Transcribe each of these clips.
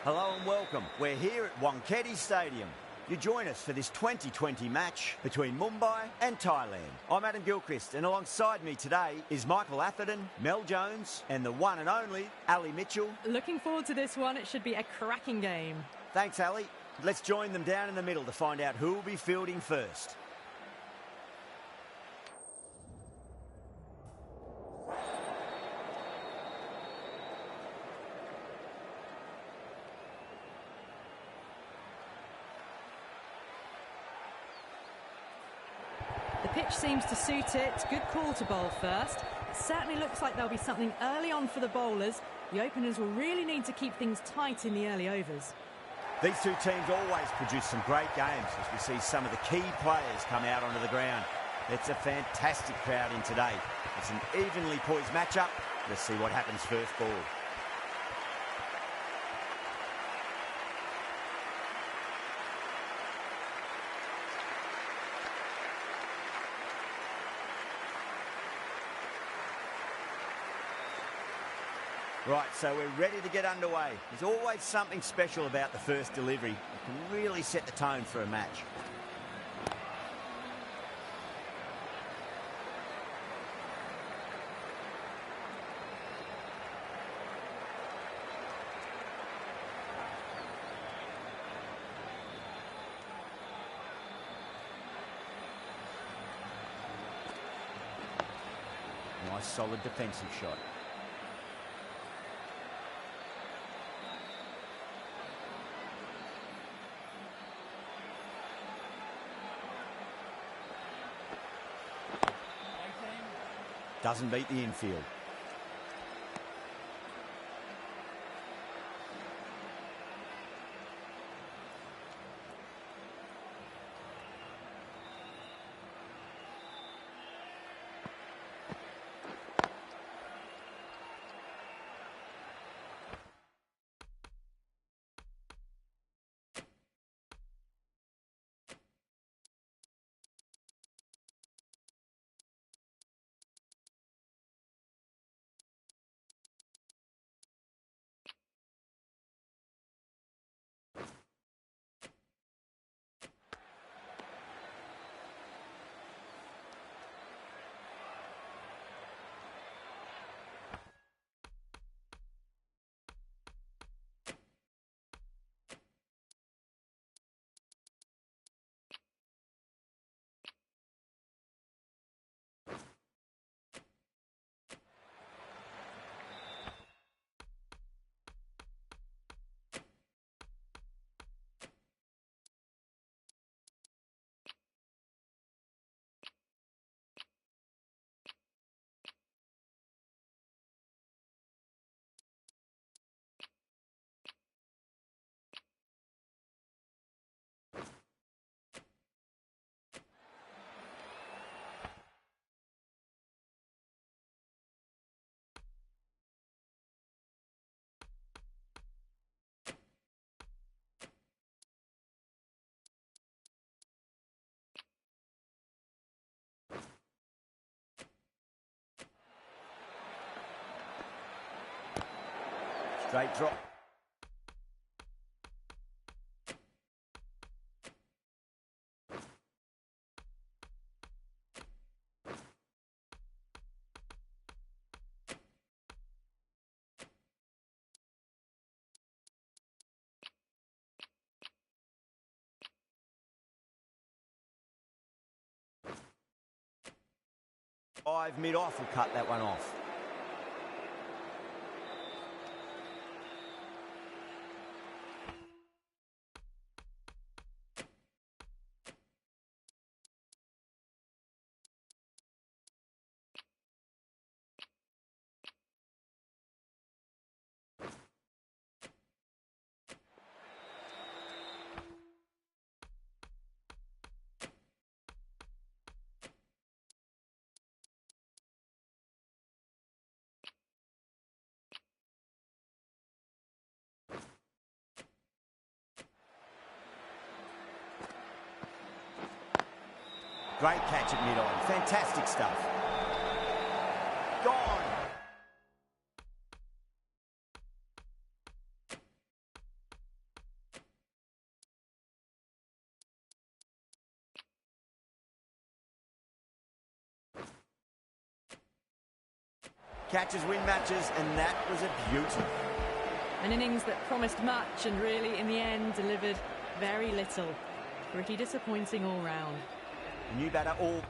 Hello and welcome. We're here at Wankhede Stadium. You join us for this 2020 match between Mumbai and Thailand. I'm Adam Gilchrist, and alongside me today is Michael Atherton, Mel Jones, and the one and only Ali Mitchell. Looking forward to this one. It should be a cracking game. Thanks, Ali. Let's join them down in the middle to find out who will be fielding first. The pitch seems to suit it. Good call to bowl first. It certainly looks like there'll be something early on for the bowlers. The openers will really need to keep things tight in the early overs. These two teams always produce some great games as we see some of the key players come out onto the ground. It's a fantastic crowd in today. It's an evenly poised matchup. Let's see what happens first ball. Right, so we're ready to get underway. There's always something special about the first delivery. It can really set the tone for a match. Nice solid defensive shot. Doesn't beat the infield. Straight drop. Mid-off will cut that one off. Great catch at mid-on. Fantastic stuff. Gone. Catches win matches, and that was a beauty. An innings that promised much and really, in the end, delivered very little. Pretty disappointing all round. A new batter all...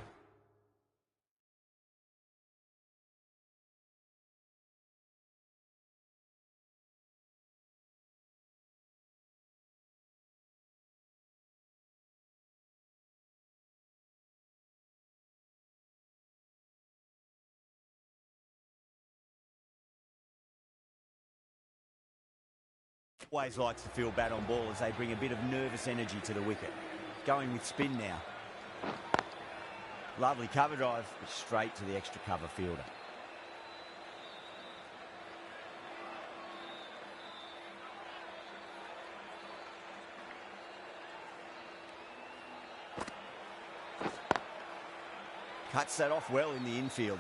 Always likes to feel bat on ball as they bring a bit of nervous energy to the wicket. Going with spin now. Lovely cover drive, but straight to the extra cover fielder. Cuts that off well in the infield.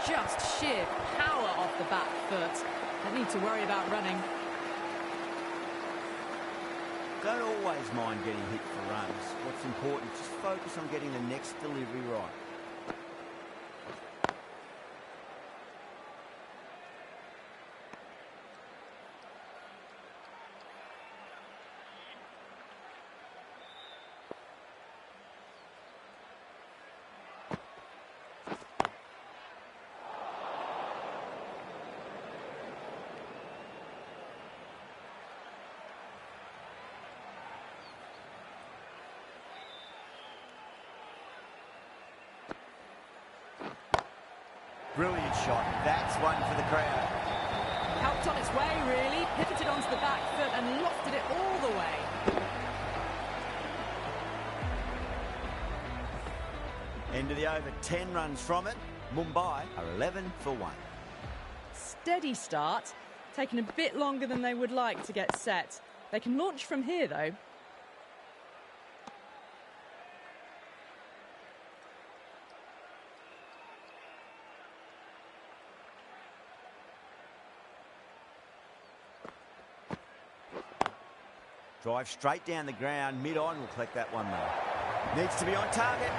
Just sheer power off the back foot. Don't need to worry about running. Don't always mind getting hit for runs. What's important, just focus on getting the next delivery right. Brilliant shot. That's one for the crowd. Helped on its way, really. Pivoted onto the back foot and lofted it all the way. End of the over, 10 runs from it. Mumbai are 11 for 1. Steady start. Taking a bit longer than they would like to get set. They can launch from here, though. Drive straight down the ground, mid-on will collect that one though. Needs to be on target.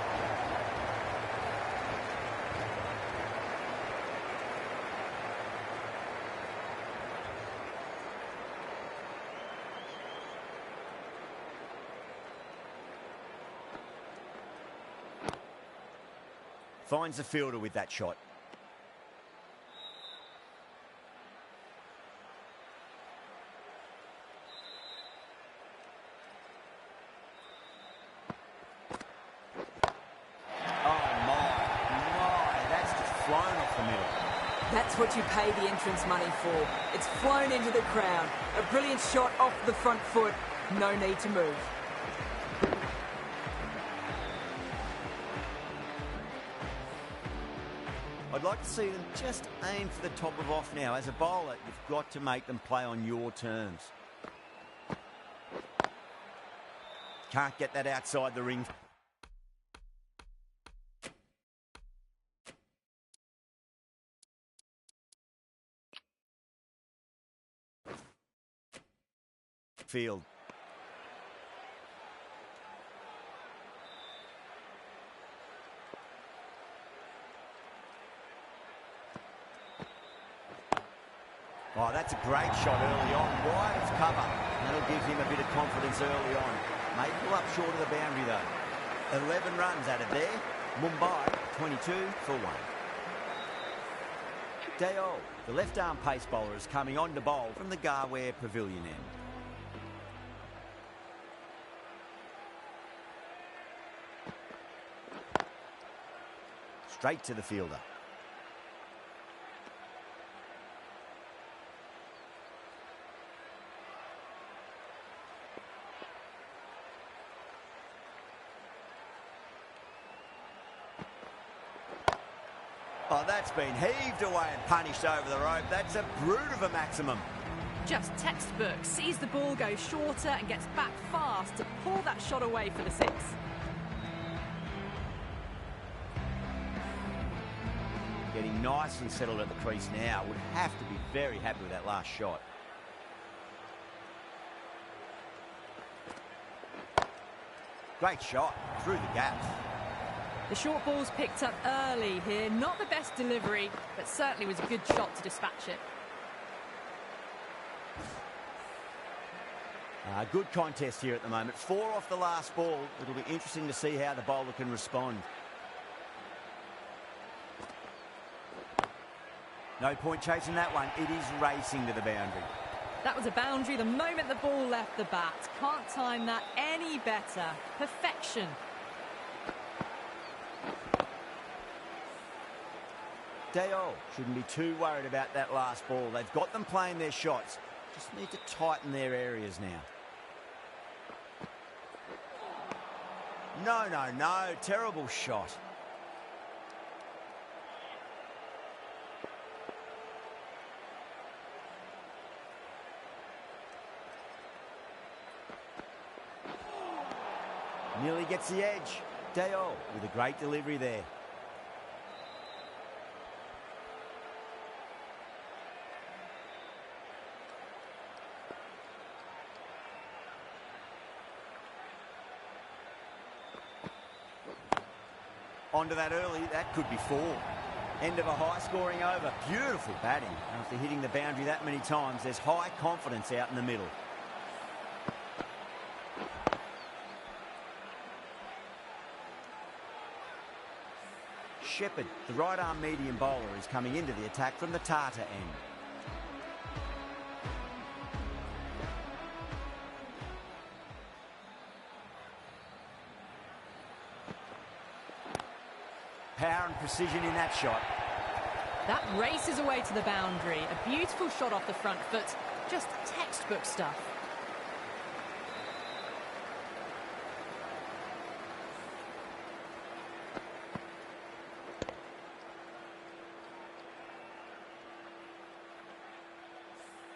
Finds the fielder with that shot. That's what you pay the entrance money for. It's flown into the crowd. A brilliant shot off the front foot. No need to move. I'd like to see them just aim for the top of off now. As a bowler, you've got to make them play on your terms. Can't get that outside the ring. Field. Oh, that's a great shot early on. Wide as cover. That'll give him a bit of confidence early on. May pull up short of the boundary though. 11 runs added there. Mumbai 22 for 1. Dayal, the left-arm pace bowler, is coming on to bowl from the Garware Pavilion end. Straight to the fielder. Oh, that's been heaved away and punished over the rope. That's a brute of a maximum. Just textbook. Sees the ball go shorter and gets back fast to pull that shot away for the 6. Yeah, getting nice and settled at the crease now. Would have to be very happy with that last shot. Great shot through the gaps. The short ball's picked up early here. Not the best delivery, but certainly was a good shot to dispatch it. Good contest here at the moment. 4 off the last ball. It'll be interesting to see how the bowler can respond. No point chasing that one. It is racing to the boundary. That was a boundary the moment the ball left the bat. Can't time that any better. Perfection. Dale shouldn't be too worried about that last ball. They've got them playing their shots. Just need to tighten their areas now. No, no, no. Terrible shot. Nearly gets the edge. Dale with a great delivery there. Onto that early, that could be 4. End of a high-scoring over. Beautiful batting. After hitting the boundary that many times, there's high confidence out in the middle. Shepherd, the right-arm medium bowler, is coming into the attack from the Tata end. Power and precision in that shot. That races away to the boundary. A beautiful shot off the front foot. Just textbook stuff.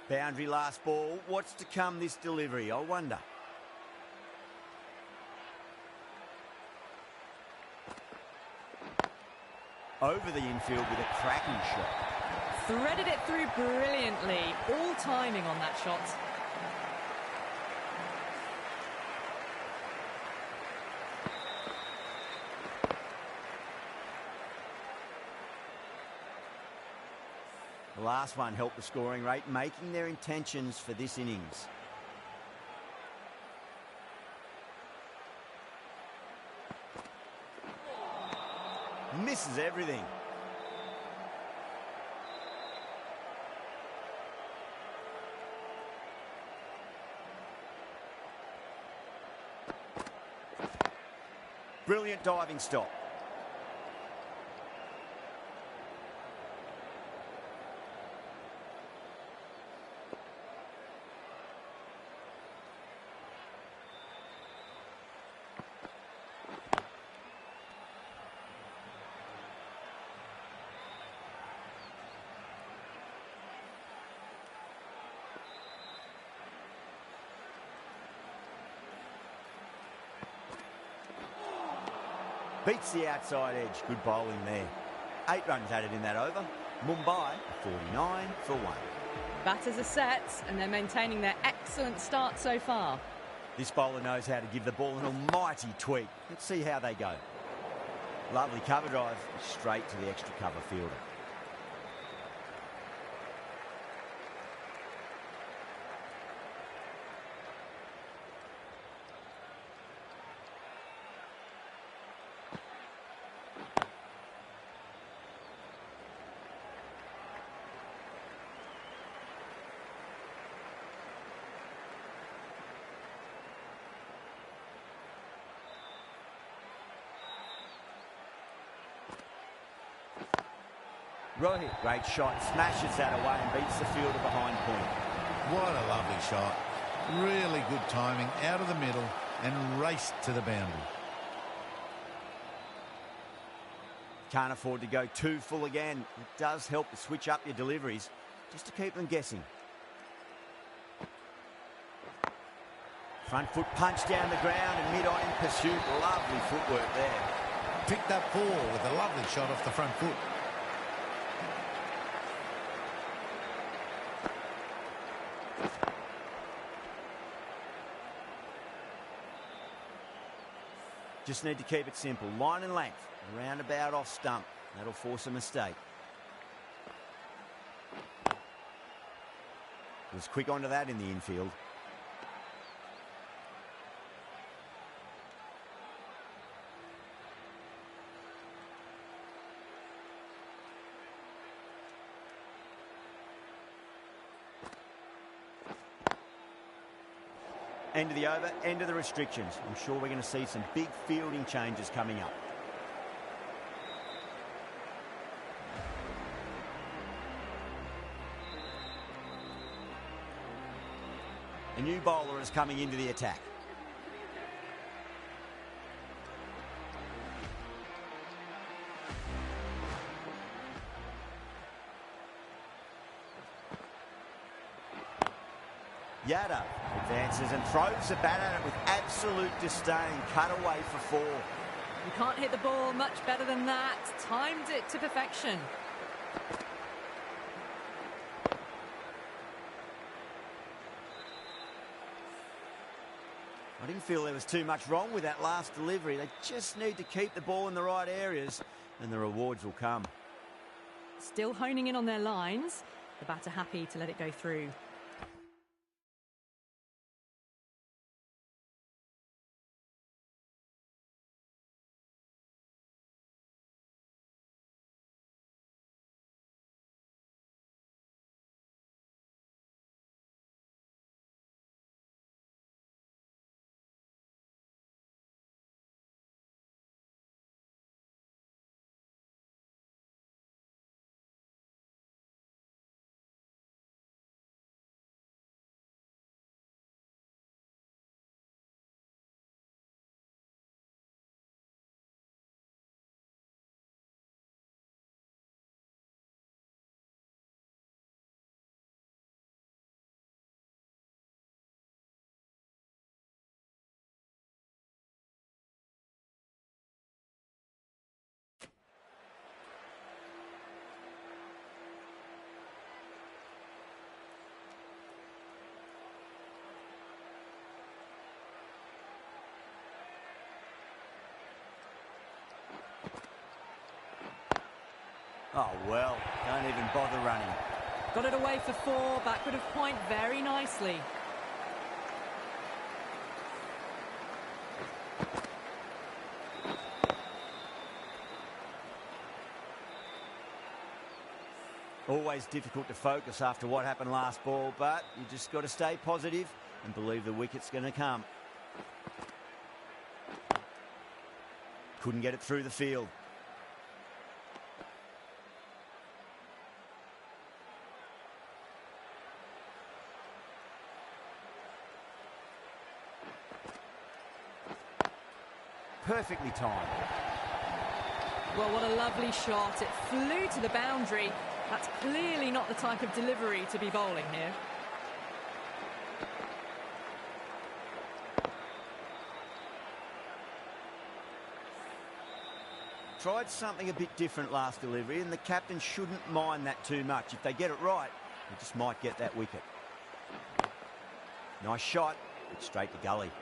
Boundary last ball. What's to come this delivery, I wonder. Over the infield with a cracking shot. Threaded it through brilliantly. All timing on that shot. The last one helped the scoring rate, making their intentions for this innings. Misses everything. Brilliant diving stop. Beats the outside edge. Good bowling there. 8 runs added in that over. Mumbai 49 for 1. Batters are set and they're maintaining their excellent start so far. This bowler knows how to give the ball an almighty tweak. Let's see how they go. Lovely cover drive. Straight to the extra cover fielder. Rohit, great shot, smashes that away and beats the fielder behind point. What a lovely shot. Really good timing, out of the middle and raced to the boundary. Can't afford to go too full again. It does help to switch up your deliveries, just to keep them guessing. Front foot punch down the ground and mid-on in pursuit. Lovely footwork there. Picked up 4 with a lovely shot off the front foot. Just need to keep it simple. Line and length. Roundabout off stump. That'll force a mistake. Was quick onto that in the infield. End of the over, end of the restrictions. I'm sure we're going to see some big fielding changes coming up. A new bowler is coming into the attack. Yadav advances and throws the bat at it with absolute disdain. Cut away for 4. You can't hit the ball much better than that. Timed it to perfection. I didn't feel there was too much wrong with that last delivery. They just need to keep the ball in the right areas and the rewards will come. Still honing in on their lines. The batter happy to let it go through. Oh, well, don't even bother running. Got it away for 4, backward of point very nicely. Always difficult to focus after what happened last ball, but you just got to stay positive and believe the wicket's going to come. Couldn't get it through the field. Perfectly timed. Well, what a lovely shot. It flew to the boundary. That's clearly not the type of delivery to be bowling here. Tried something a bit different last delivery, and the captain shouldn't mind that too much. If they get it right, they just might get that wicket. Nice shot, but straight to gully.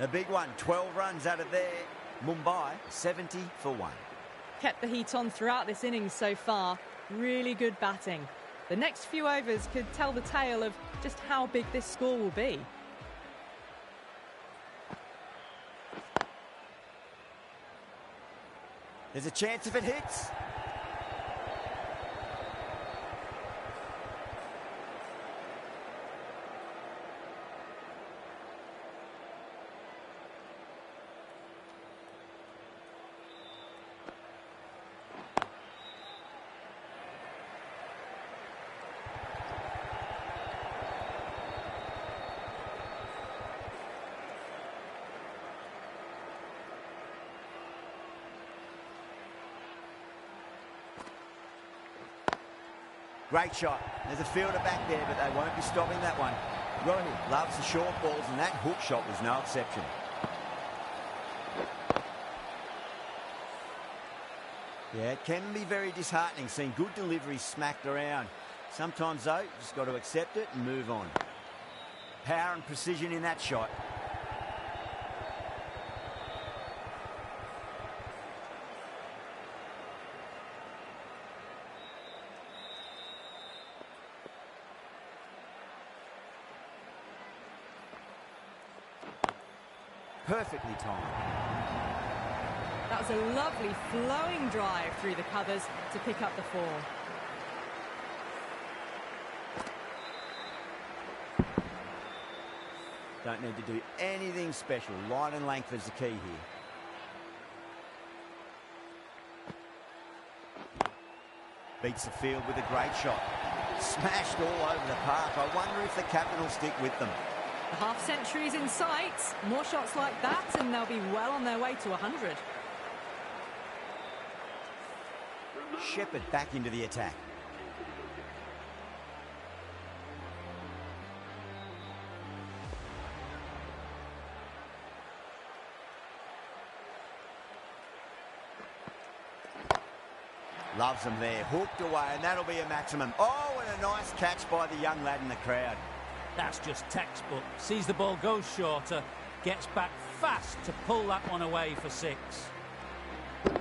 A big one, 12 runs out of there. Mumbai, 70 for 1. Kept the heat on throughout this innings so far. Really good batting. The next few overs could tell the tale of just how big this score will be. There's a chance if it hits. Great shot. There's a fielder back there, but they won't be stopping that one. Rohit loves the short balls, and that hook shot was no exception. Yeah, it can be very disheartening seeing good deliveries smacked around. Sometimes, though, you just got to accept it and move on. Power and precision in that shot. Perfectly timed. That was a lovely flowing drive through the covers to pick up the 4. Don't need to do anything special. Line and length is the key here. Beats the field with a great shot. Smashed all over the park. I wonder if the captain will stick with them. The half-century is in sight. More shots like that and they'll be well on their way to 100. Shepherd back into the attack. Loves them there, hooked away, and that'll be a maximum. Oh, and a nice catch by the young lad in the crowd. That's just textbook. Sees the ball go shorter, gets back fast to pull that one away for 6. Do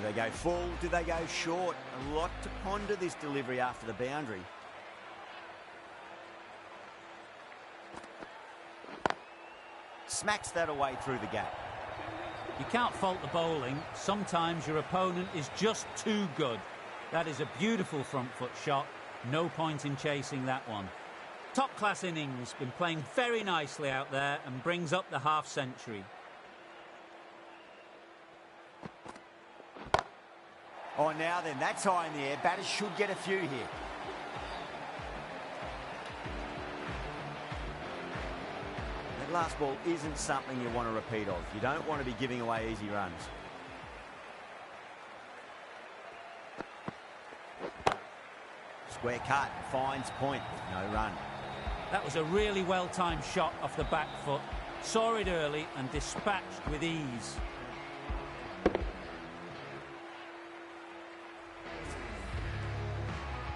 they go full? Do they go short? A lot to ponder this delivery after the boundary. Smacks that away through the gap. You can't fault the bowling. Sometimes your opponent is just too good. That is a beautiful front foot shot. No point in chasing that one. Top class innings. Been playing very nicely out there and brings up the half-century. Oh, now then, that's high in the air. Batters should get a few here. That last ball isn't something you want to repeat of. You don't want to be giving away easy runs. Square cut, finds point, no run. That was a really well-timed shot off the back foot. Saw it early and dispatched with ease.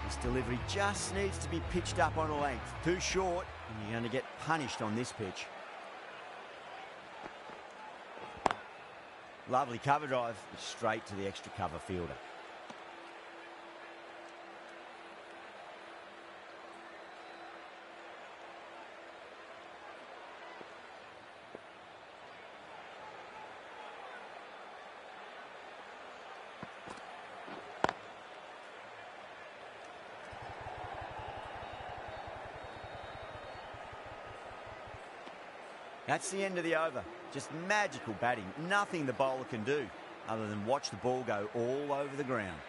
This delivery just needs to be pitched up on a length. Too short, and you're going to get punished on this pitch. Lovely cover drive, straight to the extra cover fielder. That's the end of the over. Just magical batting. Nothing the bowler can do other than watch the ball go all over the ground.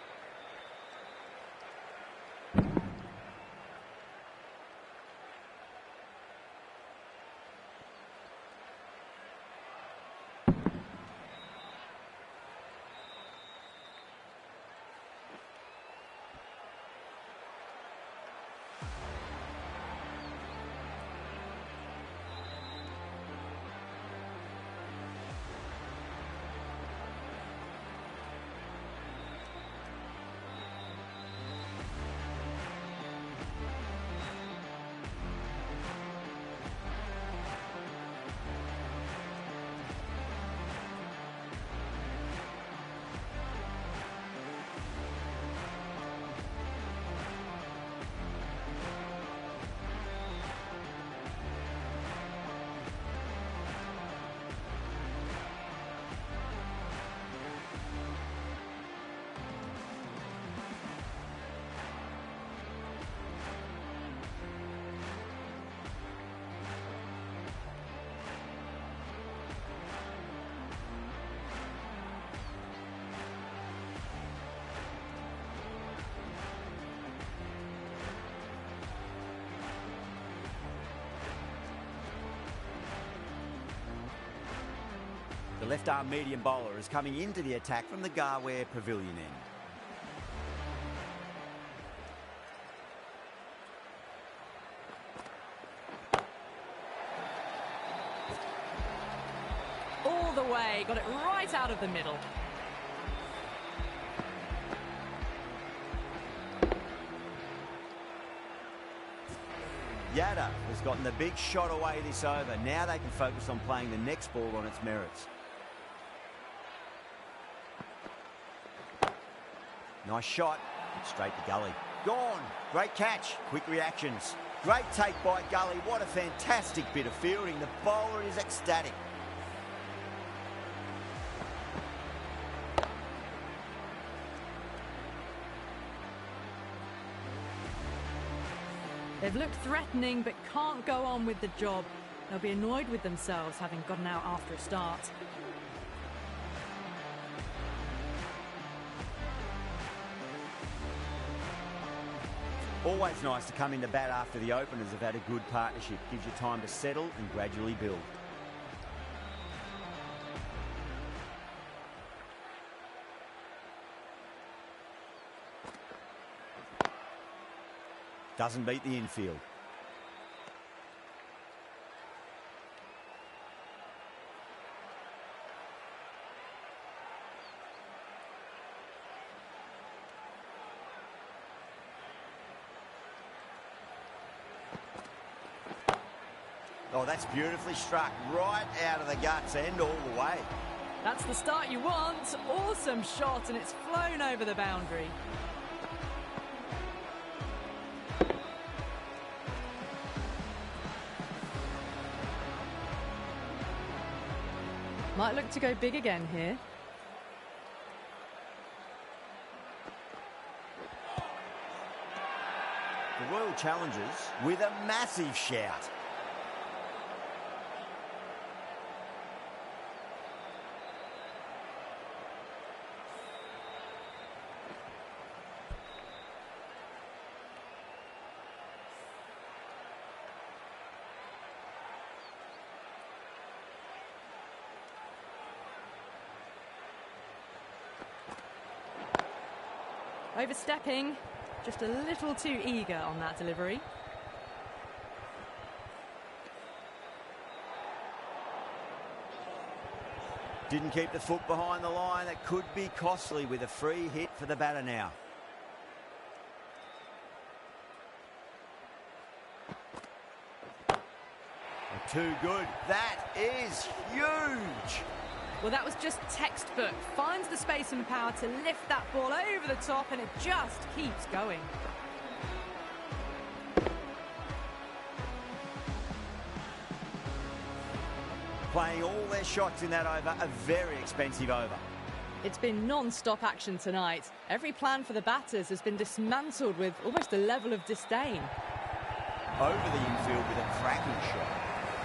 The left-arm medium bowler is coming into the attack from the Garware Pavilion end. All the way, got it right out of the middle. Yada has gotten the big shot away this over. Now they can focus on playing the next ball on its merits. Nice shot, straight to gully. Gone, great catch, quick reactions. Great take by Gully. What a fantastic bit of fielding. The bowler is ecstatic. They've looked threatening but can't go on with the job. They'll be annoyed with themselves having gotten out after a start. Always nice to come into bat after the openers have had a good partnership. Gives you time to settle and gradually build. Doesn't beat the infield. Oh, that's beautifully struck. Right out of the guts and all the way. That's the start you want. Awesome shot, and it's flown over the boundary. Might look to go big again here. The Royal Challengers with a massive shout. Overstepping, just a little too eager on that delivery. Didn't keep the foot behind the line. That could be costly with a free hit for the batter now. Too good. That is huge. Well, that was just textbook. Finds the space and power to lift that ball over the top, and it just keeps going. Playing all their shots in that over, a very expensive over. It's been non-stop action tonight. Every plan for the batters has been dismantled with almost a level of disdain. Over the infield with a cracking shot.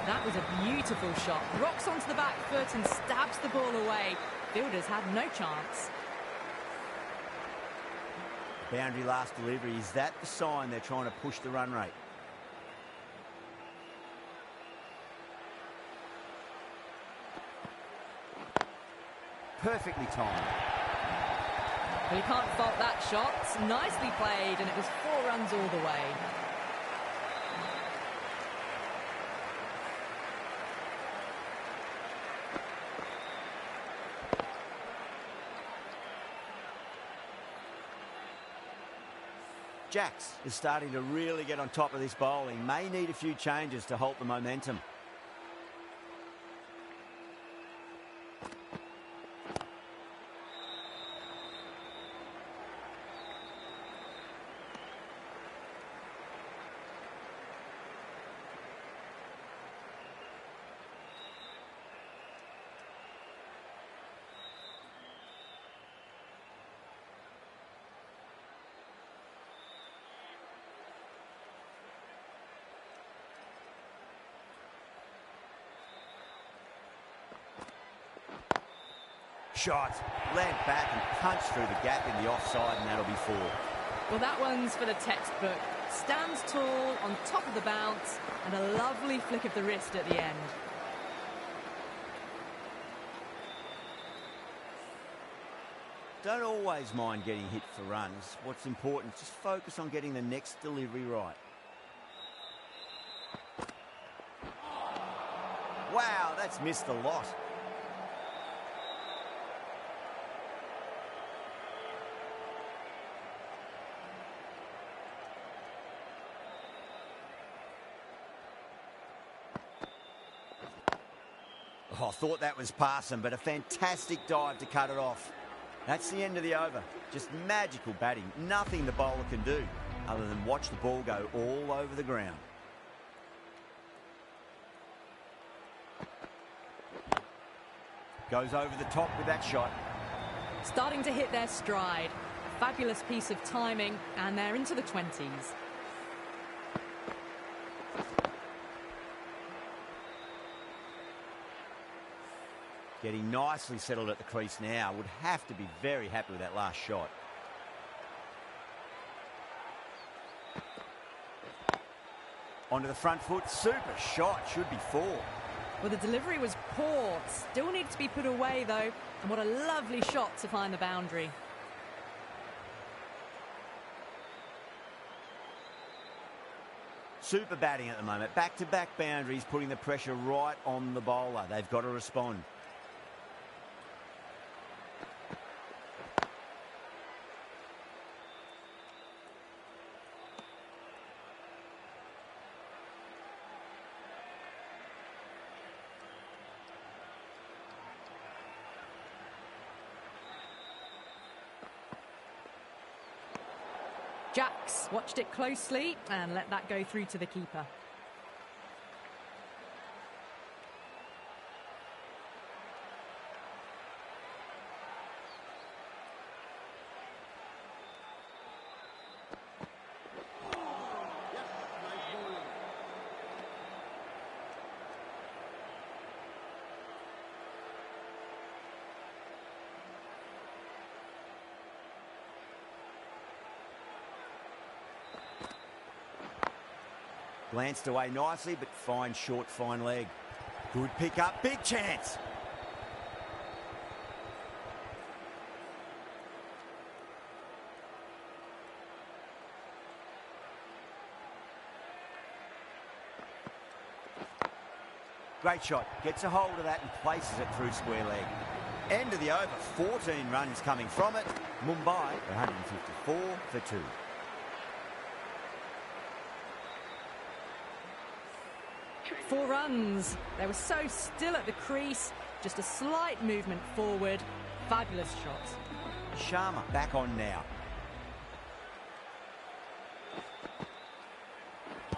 That was a beautiful shot. Rocks onto the back foot and stabs the ball away. Fielders had no chance. Boundary last delivery. Is that the sign they're trying to push the run rate? Perfectly timed. Well, you can't fault that shot. Nicely played, and it was 4 runs all the way. Jacks is starting to really get on top of this bowling. May need a few changes to halt the momentum. Shot, land back and punch through the gap in the offside, and that'll be 4. Well, that one's for the textbook. Stands tall, on top of the bounce, and a lovely flick of the wrist at the end. Don't always mind getting hit for runs. What's important is just focus on getting the next delivery right. Wow, that's missed a lot. Oh, I thought that was passing, but a fantastic dive to cut it off. That's the end of the over. Just magical batting. Nothing the bowler can do other than watch the ball go all over the ground. Goes over the top with that shot. Starting to hit their stride. A fabulous piece of timing, and they're into the 20s. Getting nicely settled at the crease now. Would have to be very happy with that last shot. Onto the front foot. Super shot. Should be 4. Well, the delivery was poor. Still needs to be put away, though. And what a lovely shot to find the boundary. Super batting at the moment. Back-to-back boundaries, putting the pressure right on the bowler. They've got to respond. Jacks watched it closely and let that go through to the keeper. Glanced away nicely, but fine short, fine leg. Good pick up, big chance. Great shot, gets a hold of that and places it through square leg. End of the over, 14 runs coming from it. Mumbai, 154 for 2. Four runs. They were so still at the crease. Just a slight movement forward. Fabulous shot. Sharma back on now. The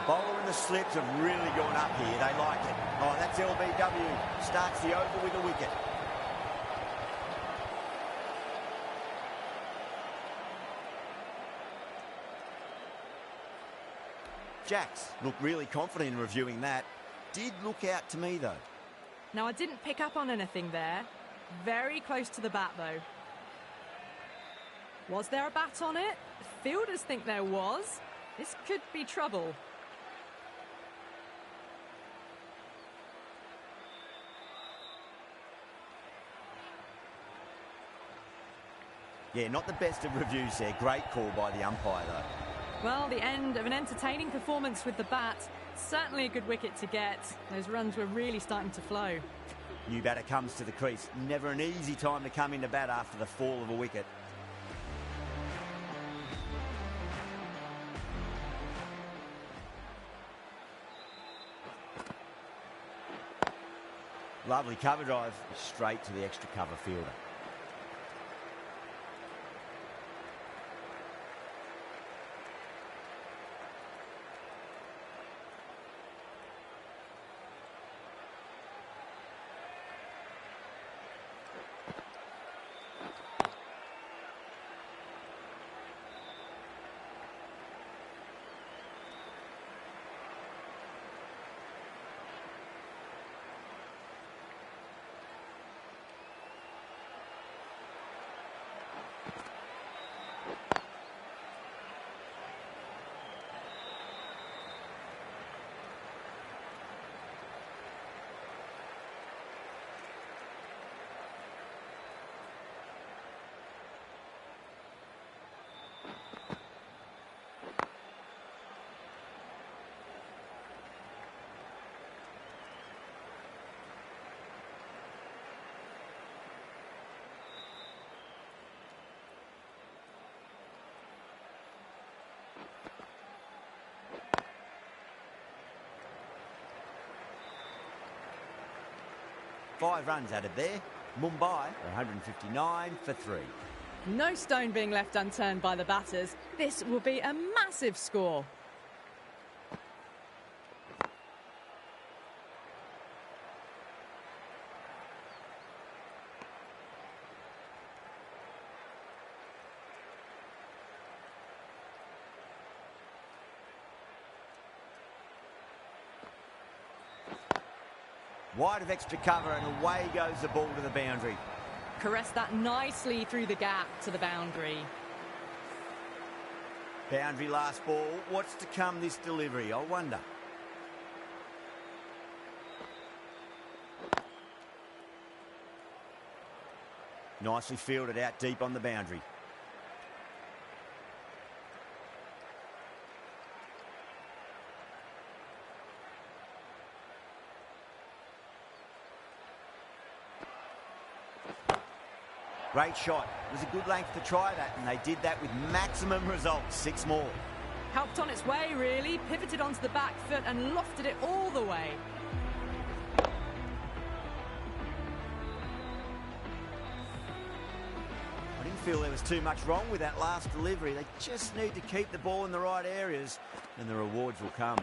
bowler and the slips have really gone up here. They like it. Oh, that's LBW. Starts the over with a wicket. Jacks looked really confident in reviewing that. Did look out to me, though. Now, I didn't pick up on anything there. Very close to the bat, though. Was there a bat on it? The fielders think there was. This could be trouble. Yeah, not the best of reviews there. Great call by the umpire, though. Well, the end of an entertaining performance with the bat. Certainly a good wicket to get. Those runs were really starting to flow. New batter comes to the crease. Never an easy time to come into bat after the fall of a wicket. Lovely cover drive, straight to the extra cover fielder. Five runs added there. Mumbai, 159 for 3. No stone being left unturned by the batters. This will be a massive score. Wide of extra cover, and away goes the ball to the boundary. Caressed that nicely through the gap to the boundary. Boundary last ball. What's to come this delivery, I wonder? Nicely fielded out deep on the boundary. Great shot. It was a good length to try that, and they did that with maximum results. 6 more. Helped on its way, really. Pivoted onto the back foot and lofted it all the way. I didn't feel there was too much wrong with that last delivery. They just need to keep the ball in the right areas, and the rewards will come.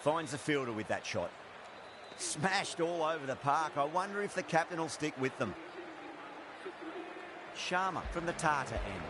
Finds the fielder with that shot. Smashed all over the park. I wonder if the captain will stick with them. Sharma from the Tata end.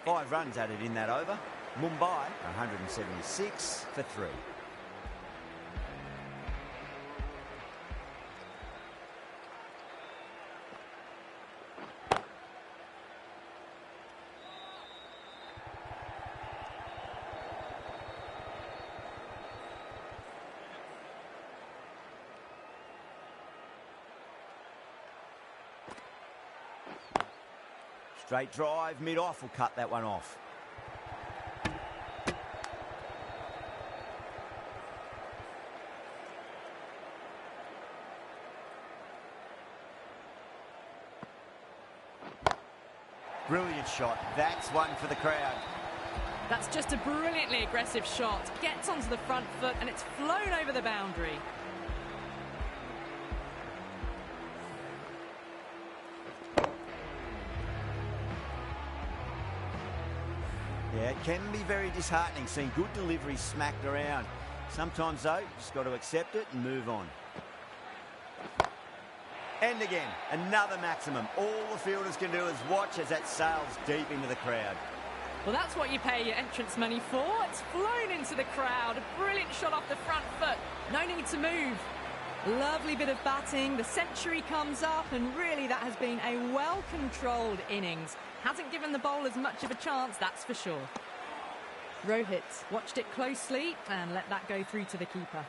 Five runs added in that over. Mumbai, 176 for 3. Straight drive, mid-off will cut that one off. Brilliant shot. That's one for the crowd. That's just a brilliantly aggressive shot. Gets onto the front foot and it's flown over the boundary. Yeah, it can be very disheartening seeing good deliveries smacked around. Sometimes, though, you just got to accept it and move on. And again, another maximum. All the fielders can do is watch as that sails deep into the crowd. Well, that's what you pay your entrance money for. It's flown into the crowd. A brilliant shot off the front foot. No need to move. Lovely bit of batting. The century comes up, and really that has been a well-controlled innings. Hasn't given the bowlers much of a chance, that's for sure. Rohit watched it closely and let that go through to the keeper.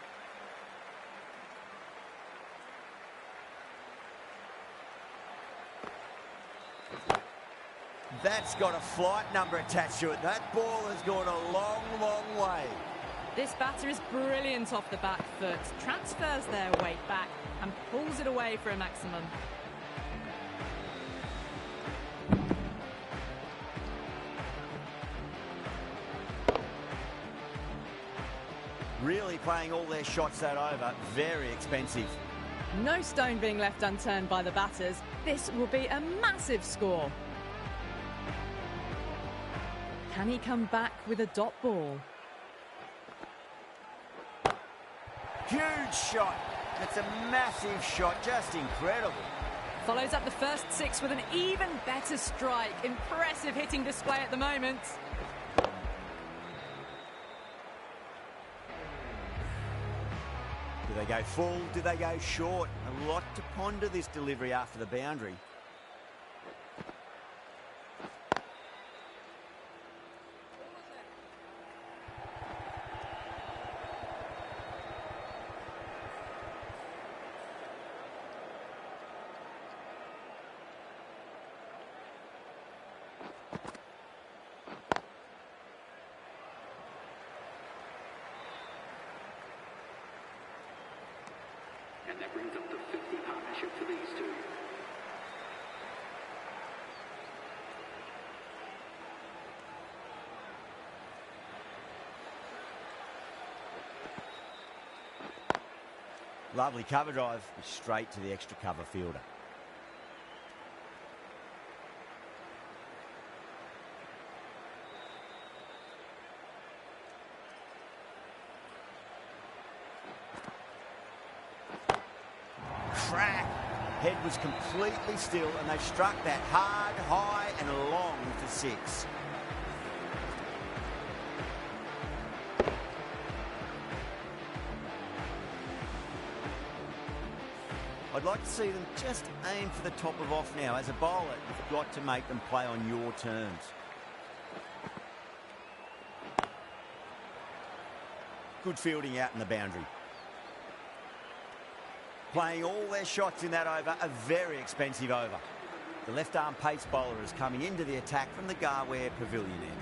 That's got a flight number attached to it. That ball has gone a long, long way. This batter is brilliant off the back foot, transfers their weight back and pulls it away for a maximum. certainly playing all their shots that over. Very expensive. No stone being left unturned by the batters. This will be a massive score. Can he come back with a dot ball? Huge shot. That's a massive shot. Just incredible. Follows up the first 6 with an even better strike. Impressive hitting display at the moment. Do they go full? Do they go short? A lot to ponder this delivery after the boundary. And that brings up the 50 partnership for these two. Lovely cover drive, straight to the extra cover fielder. Crack! Head was completely still and they struck that hard, high and long for 6. I'd like to see them just aim for the top of off now. As a bowler, you've got to make them play on your terms. Good fielding out in the boundary. Playing all their shots in that over, a very expensive over. The left-arm pace bowler is coming into the attack from the Garware Pavilion end.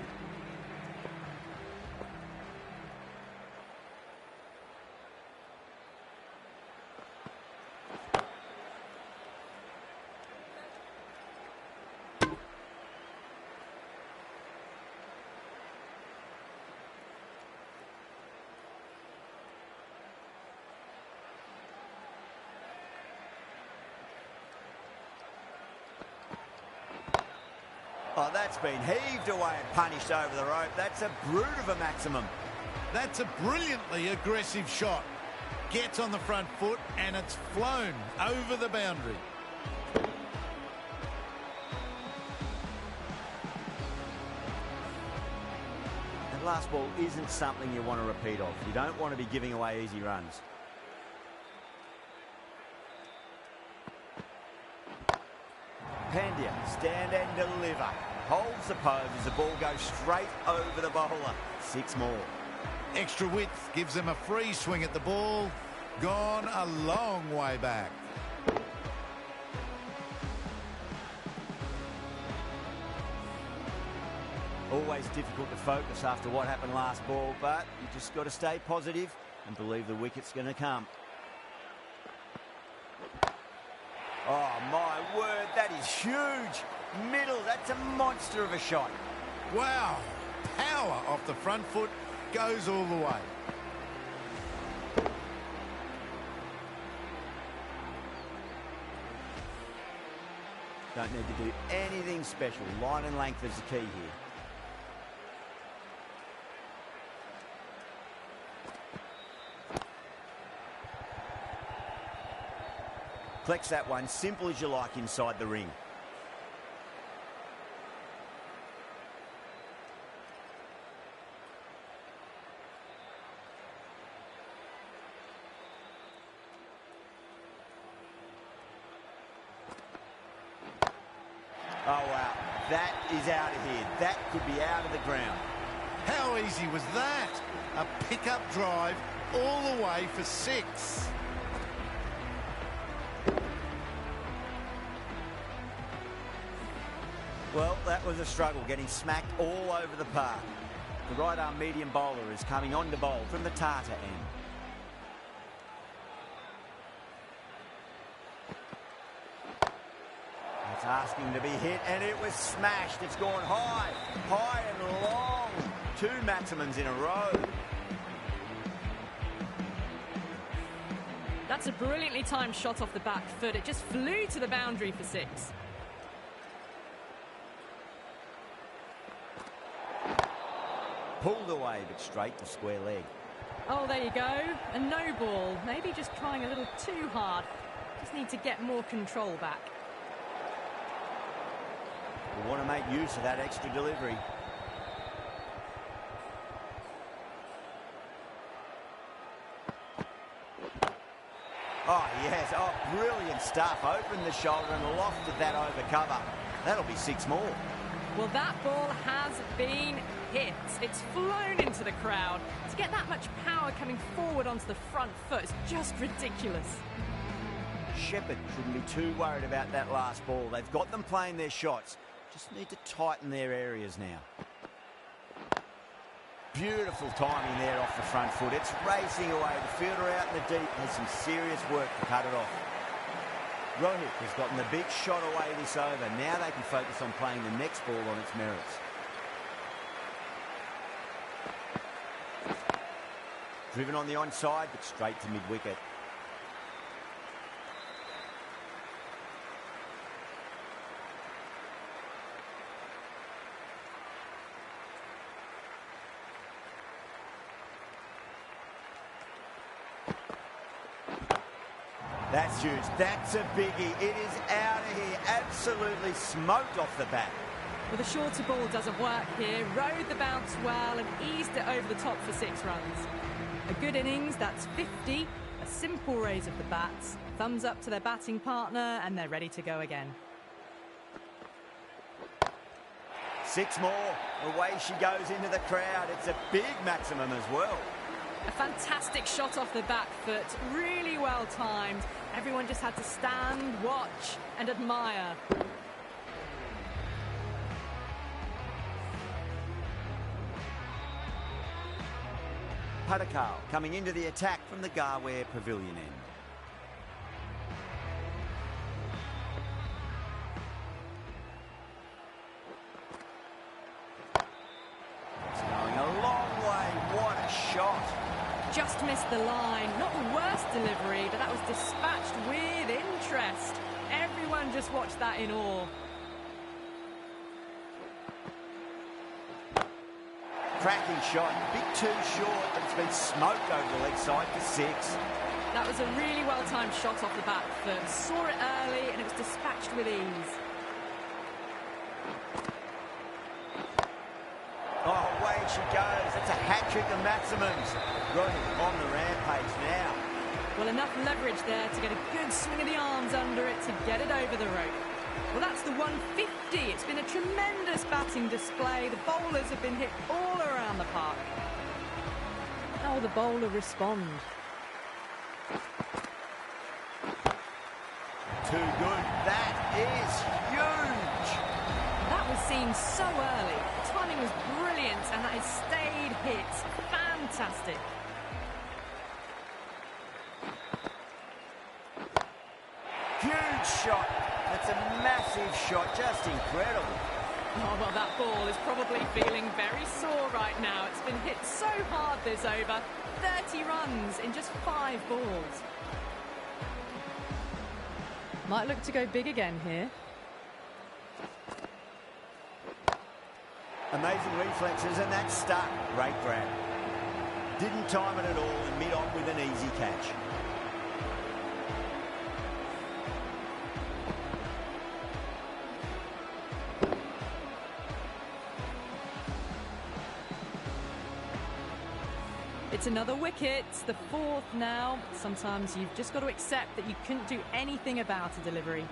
Oh, that's been heaved away and punished over the rope. That's a brute of a maximum. That's a brilliantly aggressive shot. Gets on the front foot and it's flown over the boundary. That last ball isn't something you want to repeat of. You don't want to be giving away easy runs. Pandya, stand and deliver. Holds the pose as the ball goes straight over the bowler. 6 more. Extra width gives them a free swing at the ball. Gone a long way back. Always difficult to focus after what happened last ball, but you just got to stay positive and believe the wicket's going to come. Oh, my word, that is huge. Middle, that's a monster of a shot. Wow, power off the front foot, goes all the way. Don't need to do anything special. Line and length is the key here. Collects that one, simple as you like inside the ring. Oh, wow. That is out of here. That could be out of the ground. How easy was that? A pickup drive all the way for 6. Well, that was a struggle, getting smacked all over the park. The right-arm medium bowler is coming on to bowl from the Tata end. It's asking to be hit, and it was smashed. It's gone high, high and long. 2 maximums in a row. That's a brilliantly timed shot off the back foot. It just flew to the boundary for 6. Pulled away, but straight to square leg. Oh, there you go. A no ball. Maybe just trying a little too hard. Just need to get more control back. We want to make use of that extra delivery. Oh, yes. Oh, brilliant stuff. Opened the shoulder and lofted that over cover. That'll be 6 more. Well, that ball has been hit. It's flown into the crowd. To get that much power coming forward onto the front foot is just ridiculous. Shepherd shouldn't be too worried about that last ball. They've got them playing their shots. Just need to tighten their areas now. Beautiful timing there off the front foot. It's racing away. The fielder out in the deep has some serious work to cut it off. Rohit has gotten the big shot away this over. Now they can focus on playing the next ball on its merits. Driven on the onside, but straight to mid-wicket. That's huge. That's a biggie. It is out of here. Absolutely smoked off the bat. Well, the shorter ball doesn't work here. Rode the bounce well and eased it over the top for 6 runs. A good innings, that's 50. A simple raise of the bats. Thumbs up to their batting partner and they're ready to go again. 6 more. Away she goes into the crowd. It's a big maximum as well. A fantastic shot off the back foot, really well timed. Everyone just had to stand, watch and admire. Padakal coming into the attack from the Garware Pavilion end. It's going a long way. What a shot. Just missed the line. Not the worst delivery, but that was dispatched with interest. Everyone just watched that in awe. Cracking shot. Bit too short, but it's been smoked over the leg side for 6. That was a really well-timed shot off the back foot. Saw it early and it was dispatched with ease. Oh, away she goes. It's a hat-trick of maximums. Rohit on the rampage now. Well, enough leverage there to get a good swing of the arms under it to get it over the rope. Well, that's the 150. It's been a tremendous batting display. The bowlers have been hit all around the park. How will the bowler respond? Too good. That is huge. That was seen so early. The timing was brilliant and that has stayed hit. Fantastic. Huge shot. That's a massive shot. Just incredible. Oh, well, that ball is probably feeling very sore right now. It's been hit so hard this over. 30 runs in just 5 balls. Might look to go big again here. Amazing reflexes and that stuck. Great grab. Didn't time it at all and mid-on with an easy catch. It's another wicket, the 4th now. Sometimes you've just got to accept that you couldn't do anything about a delivery.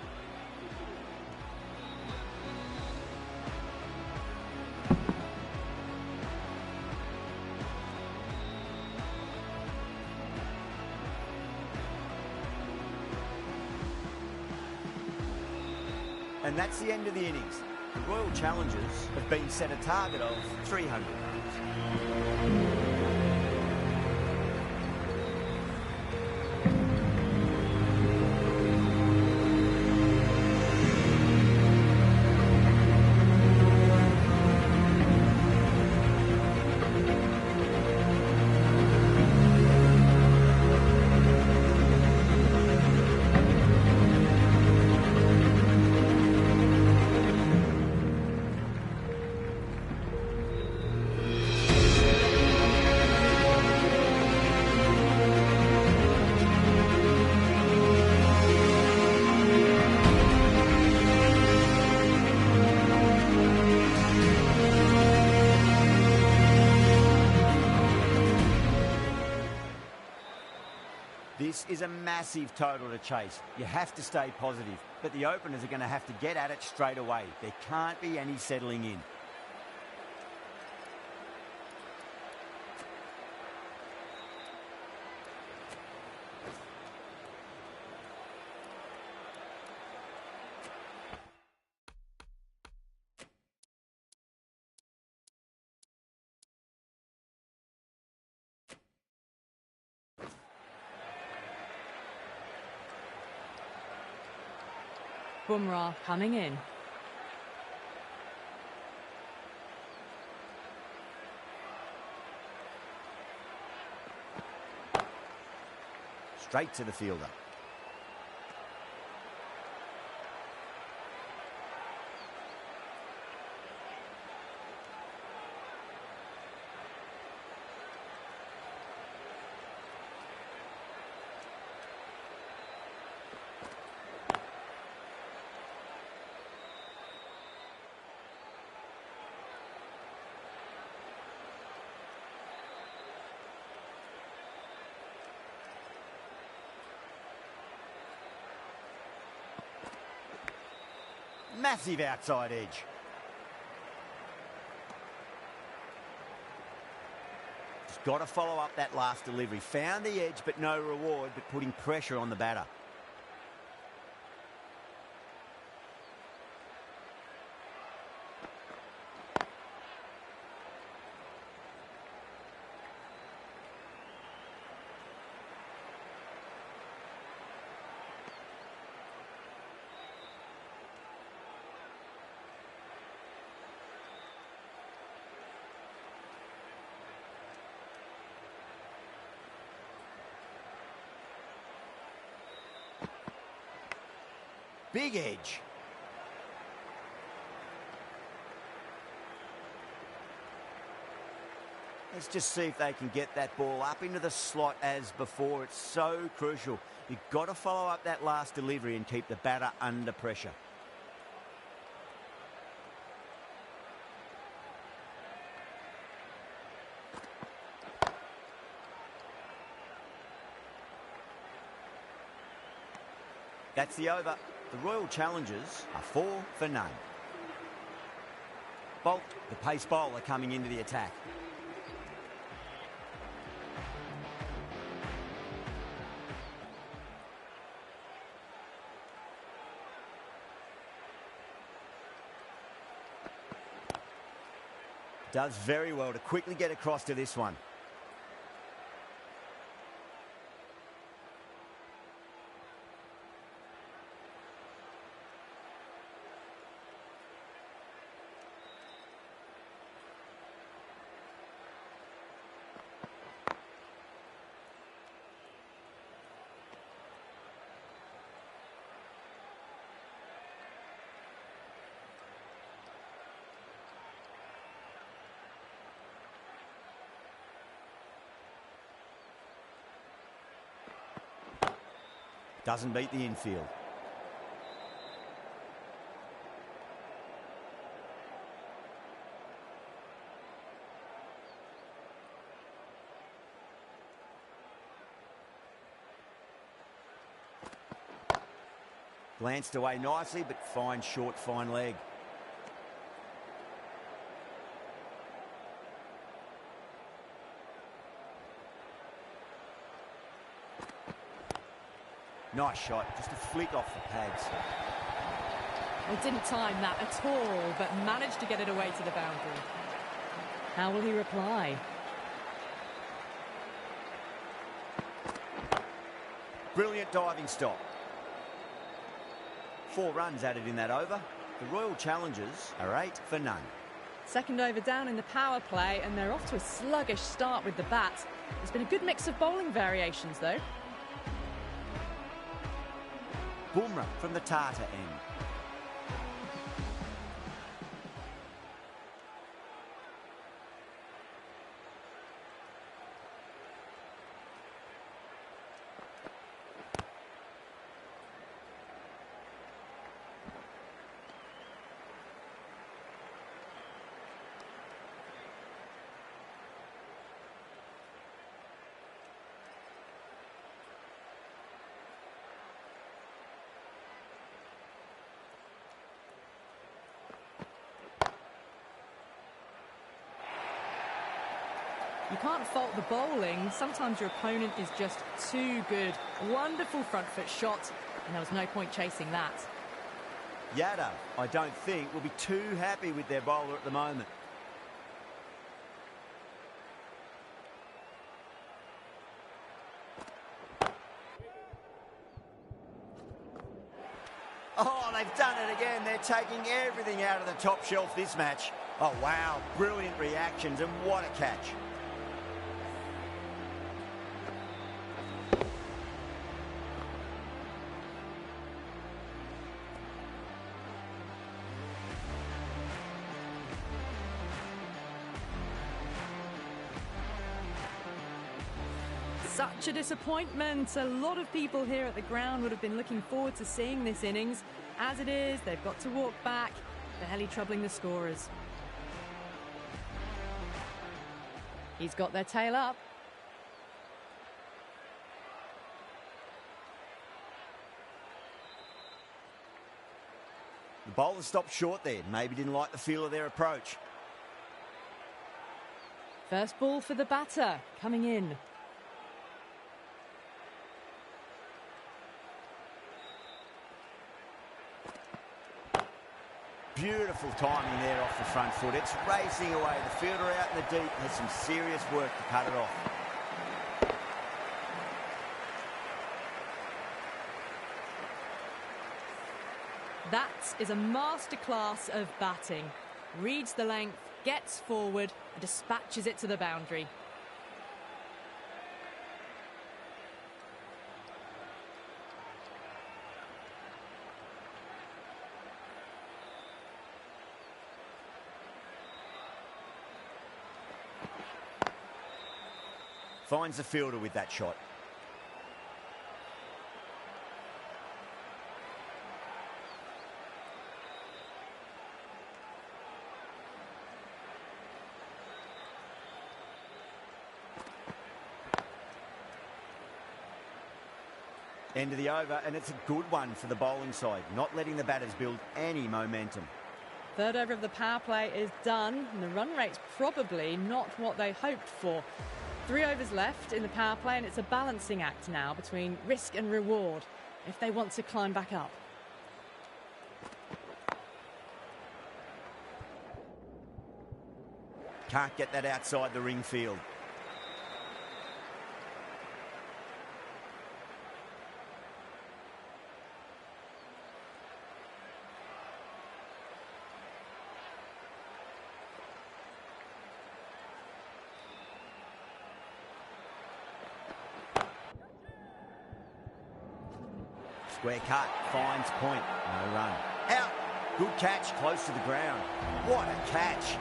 And that's the end of the innings. The Royal Challengers have been set a target of 300 runs. This is a massive total to chase. You have to stay positive, but the openers are going to have to get at it straight away. There can't be any settling in. Bumrah coming in. Straight to the fielder. Massive outside edge. Just got to follow up that last delivery. Found the edge, but no reward, but putting pressure on the batter. Big edge. Let's just see if they can get that ball up into the slot as before. It's so crucial. You've got to follow up that last delivery and keep the batter under pressure. That's the over. The Royal Challengers are 4 for none. Bolt, the pace bowler, coming into the attack. Does very well to quickly get across to this one. Doesn't beat the infield. Glanced away nicely, but fine short, fine leg. Nice shot, just a flick off the pads. Well, didn't time that at all, but managed to get it away to the boundary. How will he reply? Brilliant diving stop. 4 runs added in that over. The Royal Challengers are 8 for none. Second over down in the power play, and they're off to a sluggish start with the bat. There's been a good mix of bowling variations, though. Bumrah from the Tata end. You can't fault the bowling. Sometimes your opponent is just too good. Wonderful front foot shot, and there was no point chasing that. Yadav, I don't think, will be too happy with their bowler at the moment. Oh, they've done it again. They're taking everything out of the top shelf this match. Oh, wow. Brilliant reactions, and what a catch. Such a disappointment. A lot of people here at the ground would have been looking forward to seeing this innings. As it is, they've got to walk back, barely troubling the scorers. He's got their tail up. The bowler stopped short there. Maybe didn't like the feel of their approach. First ball for the batter, coming in. Beautiful timing there off the front foot. It's racing away. The fielder out in the deep has some serious work to cut it off. That is a masterclass of batting. Reads the length, gets forward, and dispatches it to the boundary. Finds the fielder with that shot. End of the over, and it's a good one for the bowling side, not letting the batters build any momentum. Third over of the power play is done, and the run rate's probably not what they hoped for. 3 overs left in the power play, and it's a balancing act now between risk and reward if they want to climb back up. Can't get that outside the ring field. Square cut, finds point, no run. Out! Good catch, close to the ground. What a catch!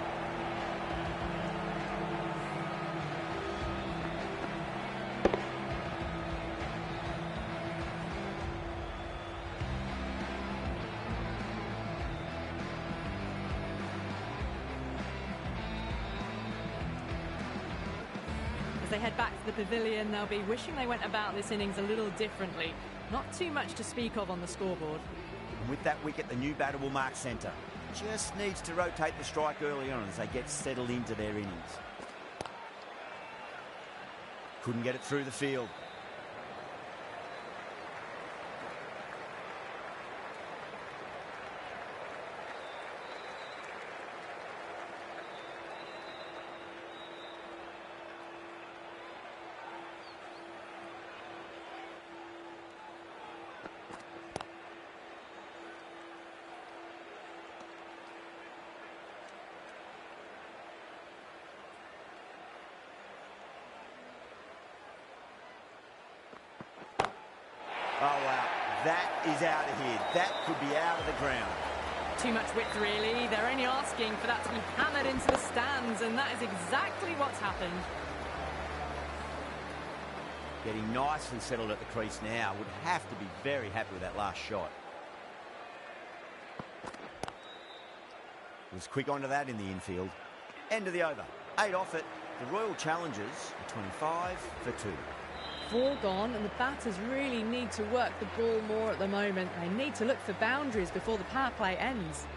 As they head back to the pavilion, they'll be wishing they went about this innings a little differently. Not too much to speak of on the scoreboard. And with that wicket, the new batter will mark centre. Just needs to rotate the strike early on as they get settled into their innings. Couldn't get it through the field. Oh, wow. That is out of here. That could be out of the ground. Too much width, really. They're only asking for that to be hammered into the stands, and that is exactly what's happened. Getting nicely settled at the crease now. Would have to be very happy with that last shot. Was quick onto that in the infield. End of the over. 8 off it. The Royal Challengers are 25 for 2. 4 gone, and the batters really need to work the ball more at the moment. They need to look for boundaries before the power play ends.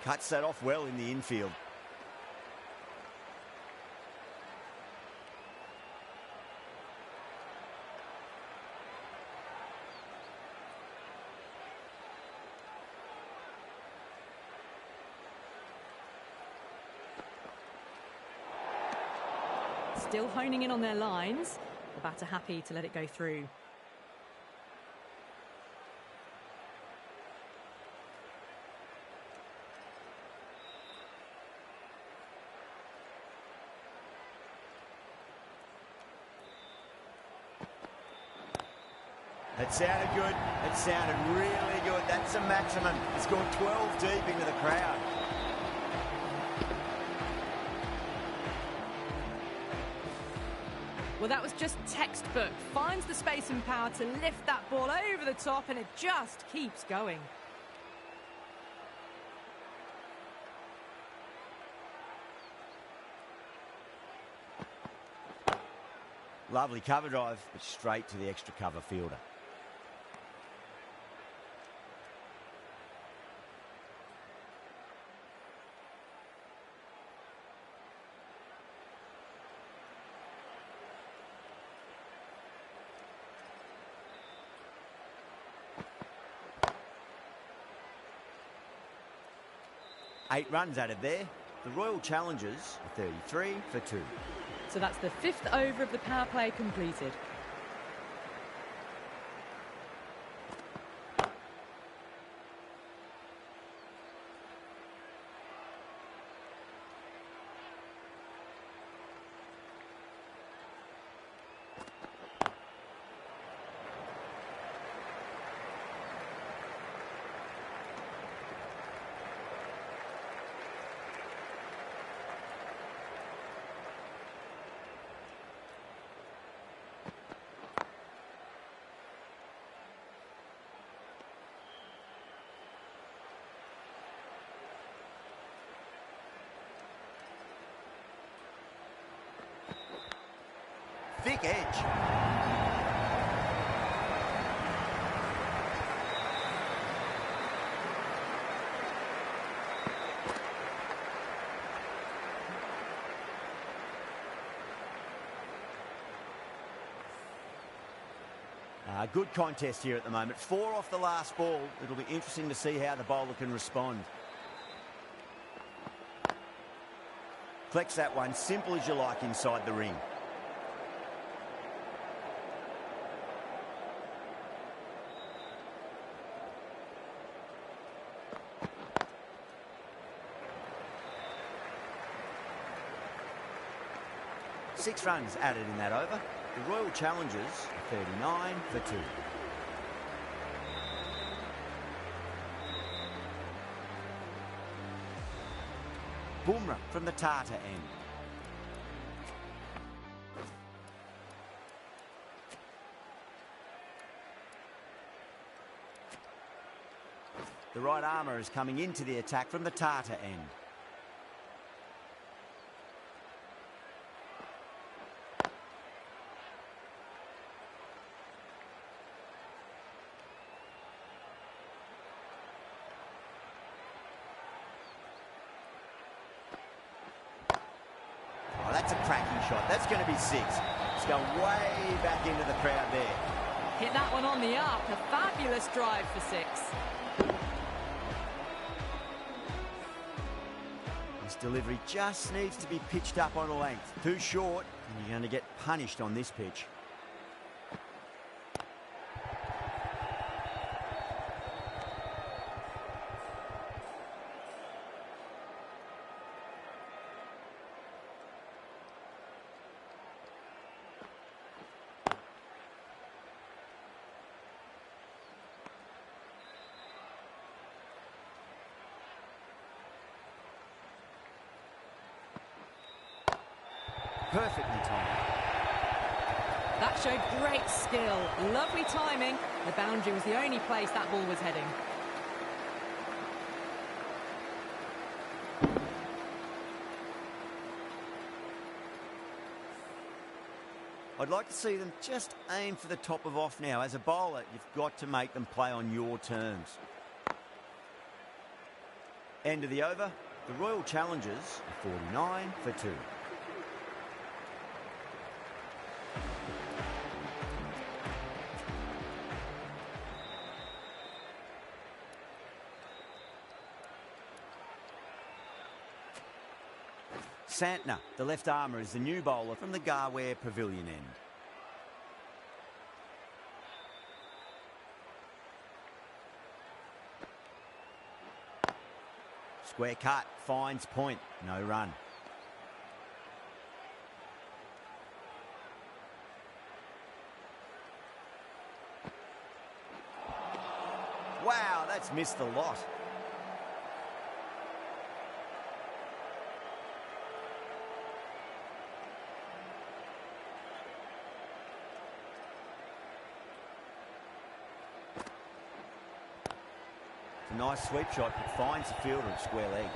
Cuts that off well in the infield. Still honing in on their lines. The batter happy to let it go through. It sounded good. It sounded really good. That's the maximum. It's gone 12 deep into the crowd. Well, that was just textbook. Finds the space and power to lift that ball over the top, and it just keeps going. Lovely cover drive, but straight to the extra cover fielder. Eight runs added there. The Royal Challengers are 33 for 2. So that's the 5th over of the power play completed. Thick edge. Good contest here at the moment. 4 off the last ball. It'll be interesting to see how the bowler can respond. Collects that one, simple as you like, inside the ring. Six runs added in that over. The Royal Challengers are 39 for 2. Bumrah from the Tata end. The right armour is coming into the attack from the Tata end. That's a cracking shot. That's going to be 6. It's going way back into the crowd there. Hit that one on the up. A fabulous drive for 6. This delivery just needs to be pitched up on a length. Too short, and you're going to get punished on this pitch. Perfectly timed. That showed great skill. Lovely timing. The boundary was the only place that ball was heading. I'd like to see them just aim for the top of off now. As a bowler, you've got to make them play on your terms. End of the over. The Royal Challengers are 49 for 2. Santner, the left armour, is the new bowler from the Garware Pavilion end. Square cut, finds point, no run. Wow, that's missed the lot. It's a nice sweep shot, but finds the fielder at square leg.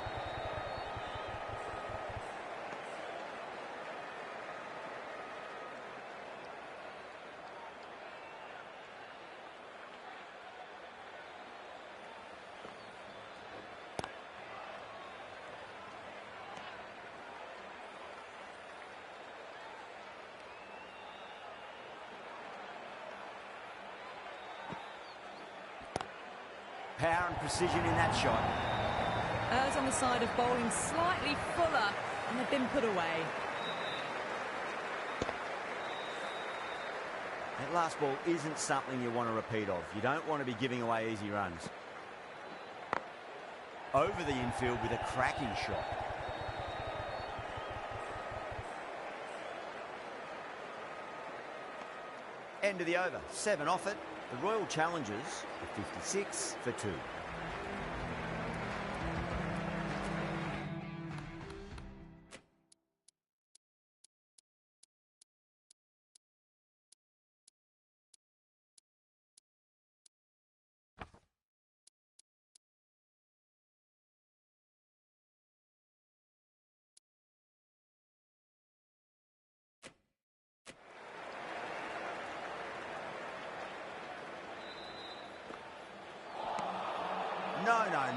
Power and precision in that shot. Errs on the side of bowling slightly fuller, and they've been put away. That last ball isn't something you want to repeat of. You don't want to be giving away easy runs. Over the infield with a cracking shot. End of the over. 7 off it. The Royal Challengers are 56 for 2.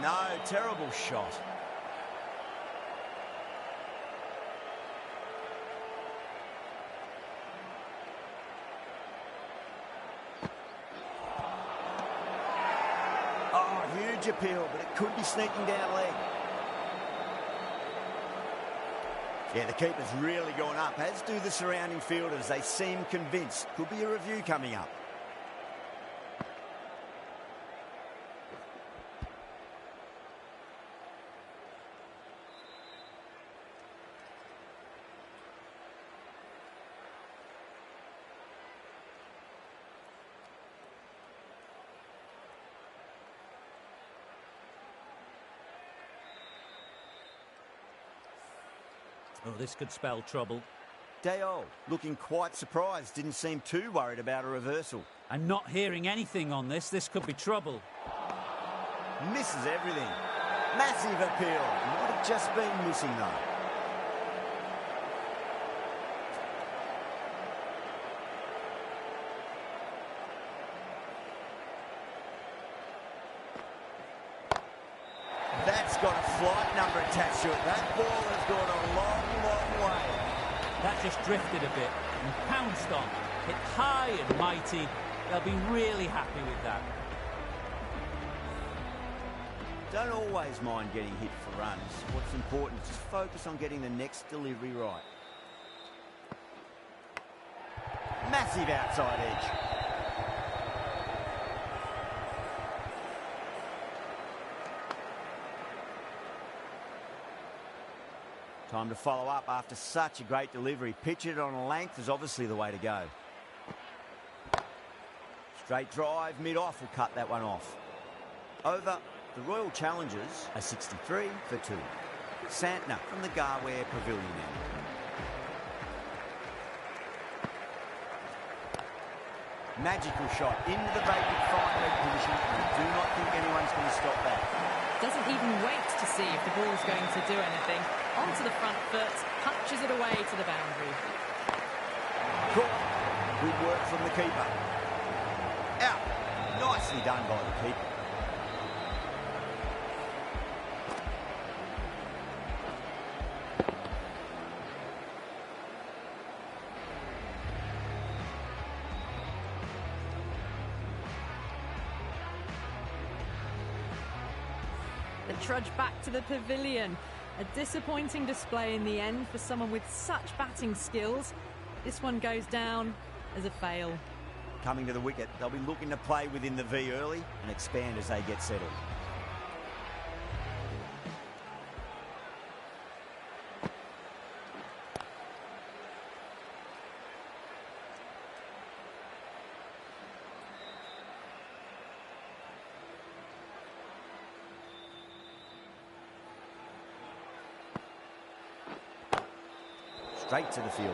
No, terrible shot. Oh, huge appeal, but it could be sneaking down leg. Yeah, the keeper's really gone up, as do the surrounding fielders. They seem convinced. Could be a review coming up. Oh, this could spell trouble. Dayol looking quite surprised, didn't seem too worried about a reversal. I'm not hearing anything on this. This could be trouble. Misses everything. Massive appeal. Would have just been missing though. That's got a flight number attached to it. That ball has gone a long, long way. That just drifted a bit and pounced on. Hit high and mighty. They'll be really happy with that. Don't always mind getting hit for runs. What's important is just focus on getting the next delivery right. Massive outside edge. Time to follow up after such a great delivery. Pitch it on a length is obviously the way to go. Straight drive, mid-off will cut that one off. Over. The Royal Challengers are 63 for 2. Santner from the Garware Pavilion end. Magical shot into the vacant fine leg position. I do not think anyone's going to stop that. Doesn't even wait to see if the ball's going to do anything. Onto the front foot, punches it away to the boundary. Caught. Good work from the keeper. Out. Nicely done by the keeper. They trudge back to the pavilion. A disappointing display in the end for someone with such batting skills. This one goes down as a fail. Coming to the wicket, they'll be looking to play within the V early and expand as they get settled. Straight to the fielder.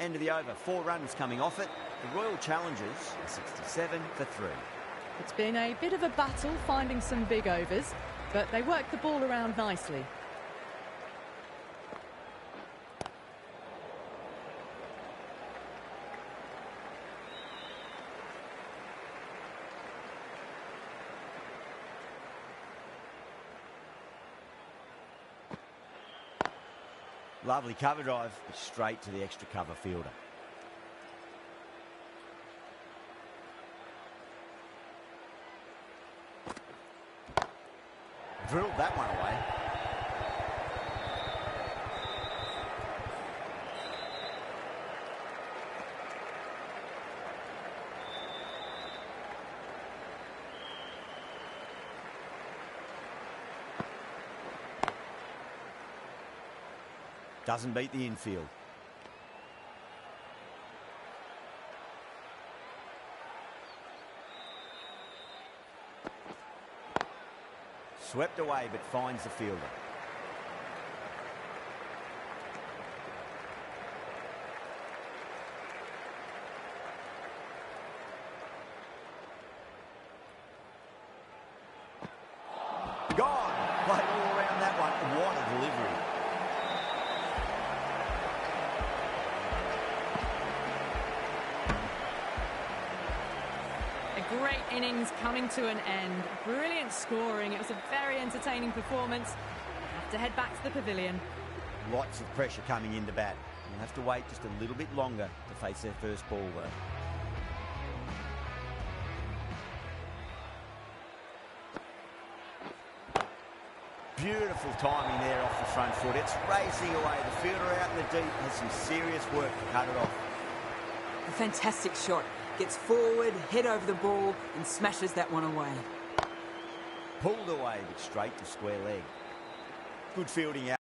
End of the over, 4 runs coming off it. The Royal Challengers are 67 for 3. It's been a bit of a battle finding some big overs, but they work the ball around nicely. Lovely cover drive, but straight to the extra cover fielder. Drilled that one away. Doesn't beat the infield. Swept away, but finds the fielder. Gone. Played all around that one. What a delivery. Great innings coming to an end. Brilliant scoring. It was a very entertaining performance. They have to head back to the pavilion. Lots of pressure coming into bat. They'll have to wait just a little bit longer to face their first ball, though. Beautiful timing there off the front foot. It's racing away. The fielder out in the deep has some serious work to cut it off. A fantastic shot. Gets forward, head over the ball and smashes that one away. Pulled away, but straight to square leg. Good fielding out.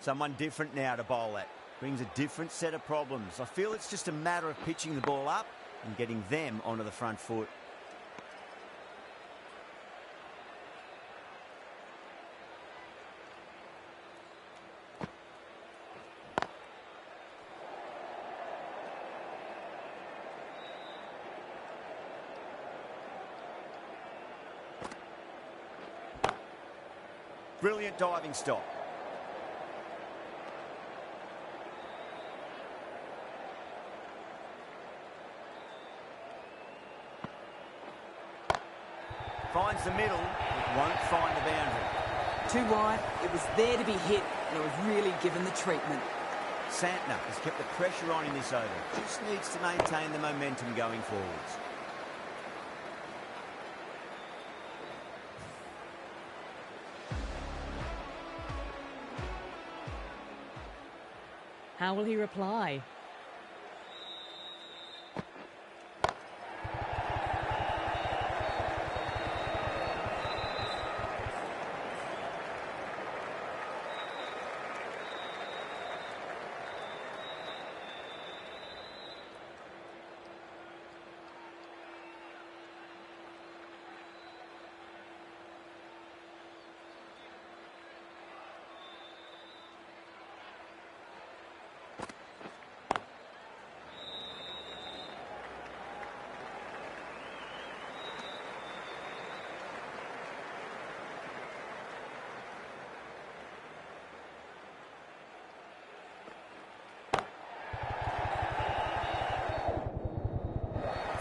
Someone different now to bowl at. Brings a different set of problems. I feel it's just a matter of pitching the ball up and getting them onto the front foot. Brilliant diving stop. Finds the middle, but won't find the boundary. Too wide, it was there to be hit, and it was really given the treatment. Santner has kept the pressure on in this over. Just needs to maintain the momentum going forwards. How will he reply?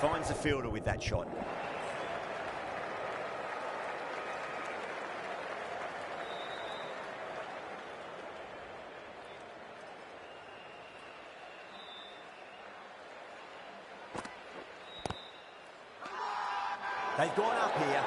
Finds the fielder with that shot. They've gone up here.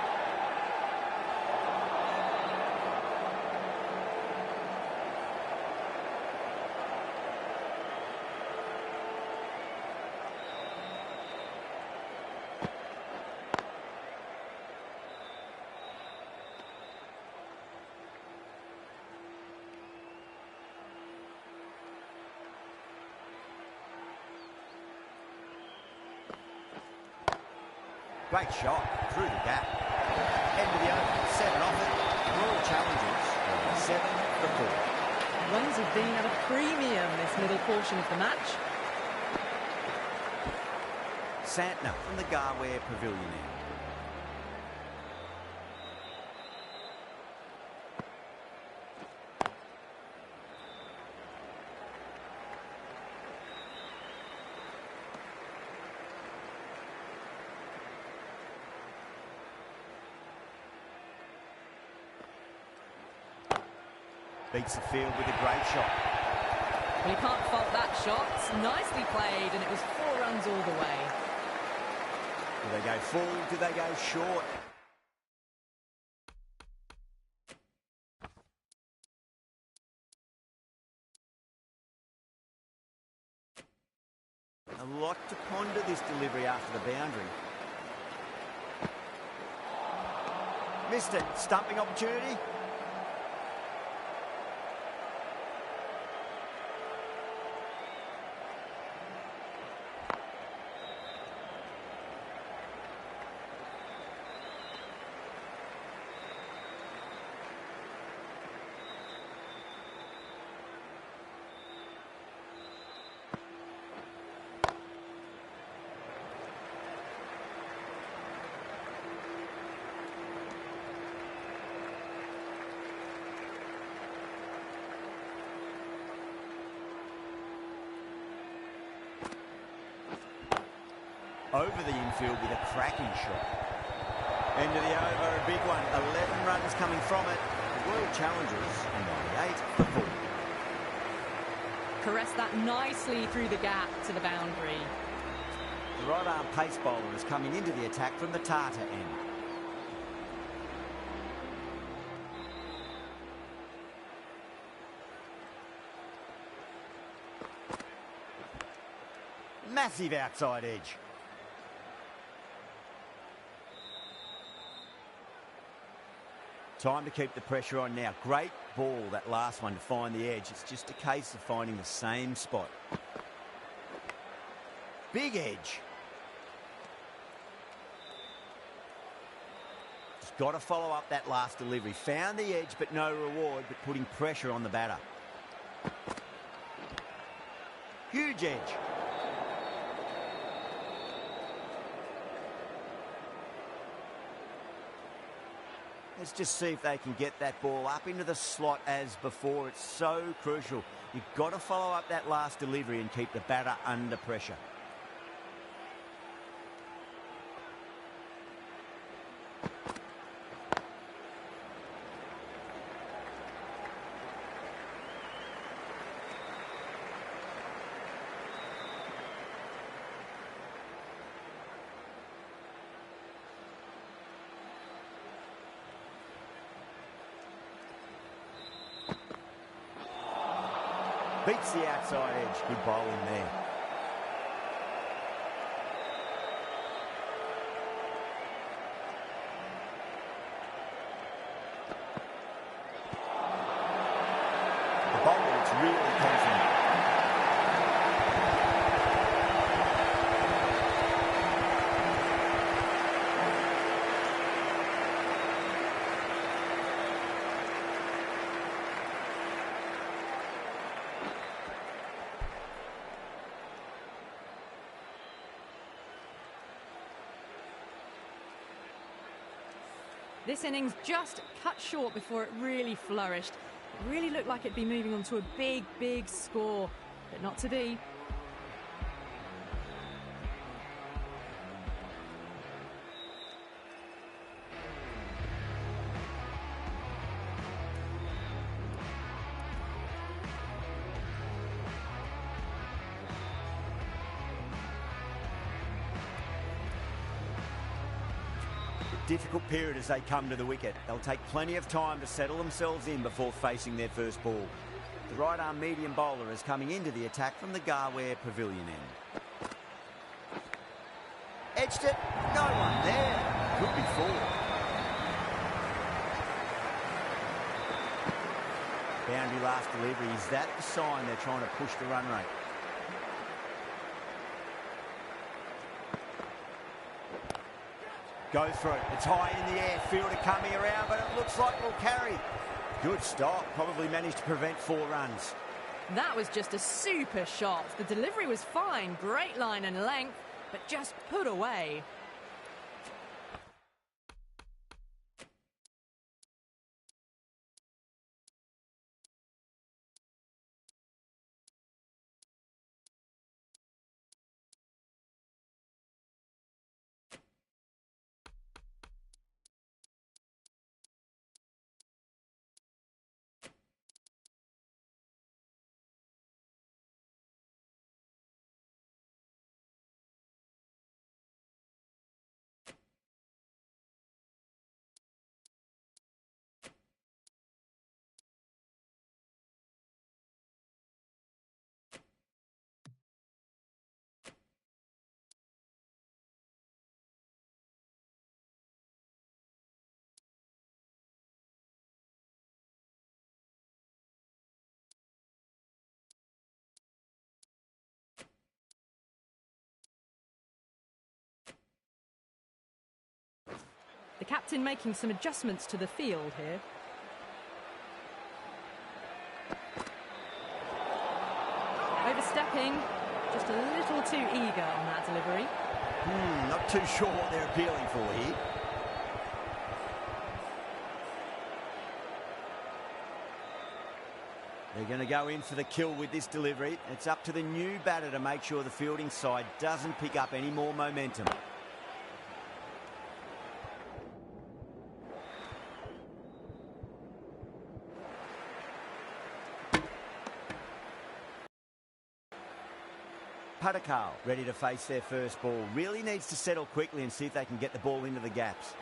Great shot through the gap. End of the over, 7 off it. Royal Challengers, 7 for 4. Runs have been at a premium this middle portion of the match. Santner from the Garware Pavilion end. Beats the field with a great shot. Well, you can't fault that shot. Nicely played, and it was 4 runs all the way. Do they go full? Do they go short? A lot to ponder this delivery after the boundary. Missed it. Stumping opportunity. Over the infield with a cracking shot. End of the over, a big one. 11 runs coming from it. The Royal Challengers, 98 for 4. Caressed that nicely through the gap to the boundary. The right arm pace bowler is coming into the attack from the Tata end. Massive outside edge. Time to keep the pressure on now. Great ball, that last one, to find the edge. It's just a case of finding the same spot. Big edge. Just got to follow up that last delivery. Found the edge, but no reward, but putting pressure on the batter. Huge edge. Let's just see if they can get that ball up into the slot as before. It's so crucial. You've got to follow up that last delivery and keep the batter under pressure. Beats the outside edge. Good bowling there. The bowler looks really confident. This innings just cut short before it really flourished. It really looked like it'd be moving on to a big, big score, but not to be. difficult period as they come to the wicket. They'll take plenty of time to settle themselves in before facing their first ball. The right-arm medium bowler is coming into the attack from the Garware Pavilion end. Edged it, no one there. Could be four. Boundary last delivery. Is that the sign they're trying to push the run rate? Go for it. It's high in the air. Fielder coming around, but it looks like it'll carry. Good stop. Probably managed to prevent 4 runs. That was just a super shot. The delivery was fine. Great line and length, but just put away. The captain making some adjustments to the field here. Overstepping, just a little too eager on that delivery. Not too sure what they're appealing for here. They're going to go in for the kill with this delivery. It's up to the new batter to make sure the fielding side doesn't pick up any more momentum. Padakal ready to face their first ball. Really needs to settle quickly and see if they can get the ball into the gaps.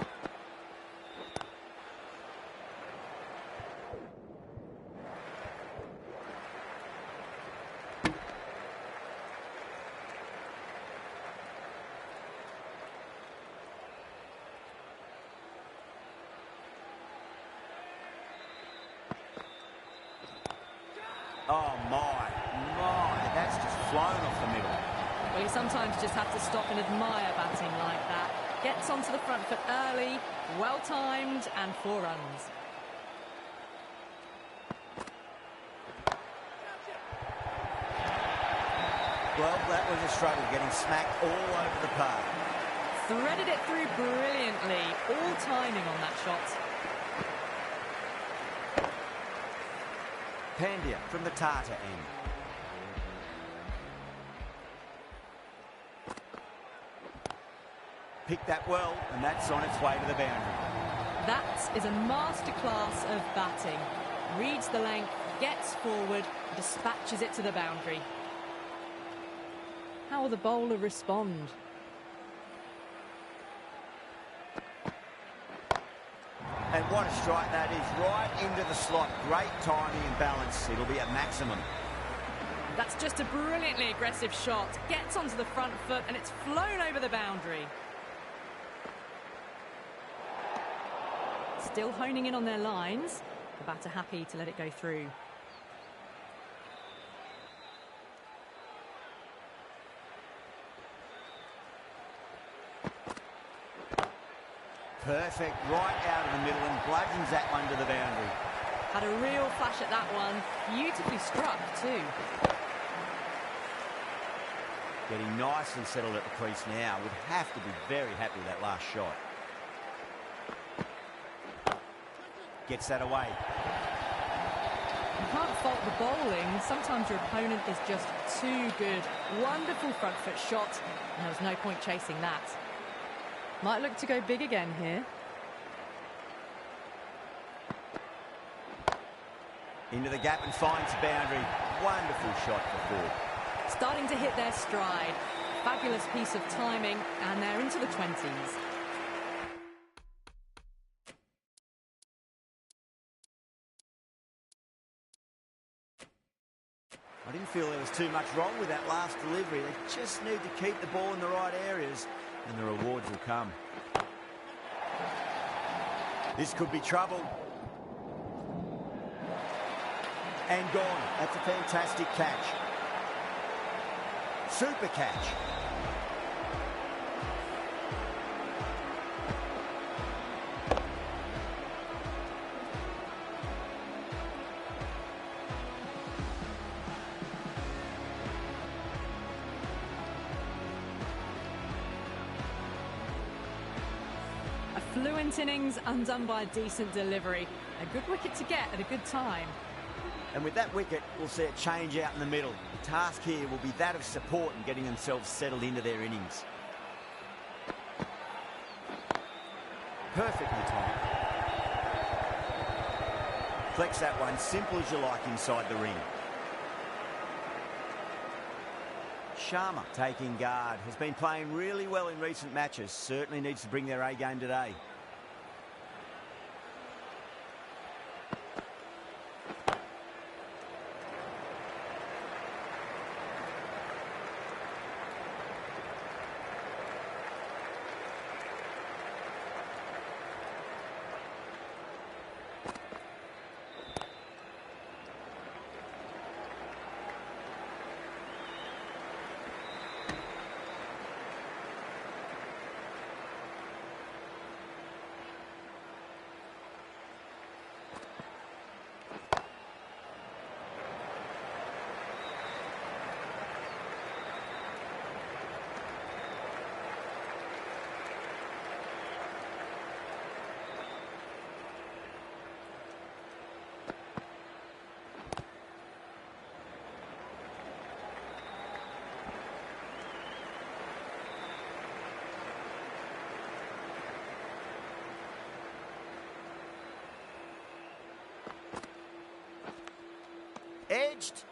Oh my, that's just flown off the middle. Well, you sometimes just have to stop and admire batting like that. Gets onto the front foot early, well timed, and 4 runs. Well, that was a struggle, getting smacked all over the park. Threaded it through brilliantly, all timing on that shot. Pandya from the Tata end. Picked that well, and that's on its way to the boundary. That is a masterclass of batting. Reads the length, gets forward, dispatches it to the boundary. How will the bowler respond? And what a strike that is, right into the slot. Great timing and balance. It'll be at maximum. That's just a brilliantly aggressive shot. Gets onto the front foot and it's flown over the boundary. Still honing in on their lines. The batter happy to let it go through. Perfect, right out of the middle and bludgeons that one to the boundary. Had a real flash at that one. Beautifully struck too. Getting nicely settled at the crease now. Would have to be very happy with that last shot. Gets that away. You can't fault the bowling. Sometimes your opponent is just too good. Wonderful front foot shot, and there was no point chasing that. Might look to go big again here. Into the gap and finds the boundary. Wonderful shot for 4. Starting to hit their stride. Fabulous piece of timing, and they're into the 20s. I didn't feel there was too much wrong with that last delivery. They just need to keep the ball in the right areas and the rewards will come. This could be trouble. And gone. That's a fantastic catch. Super catch. Fluent innings undone by a decent delivery. A good wicket to get at a good time. And with that wicket, we'll see a change out in the middle. The task here will be that of support and getting themselves settled into their innings. Perfectly timed. Flex that one, simple as you like inside the ring. Sharma taking guard, has been playing really well in recent matches, certainly needs to bring their A game today. Edged.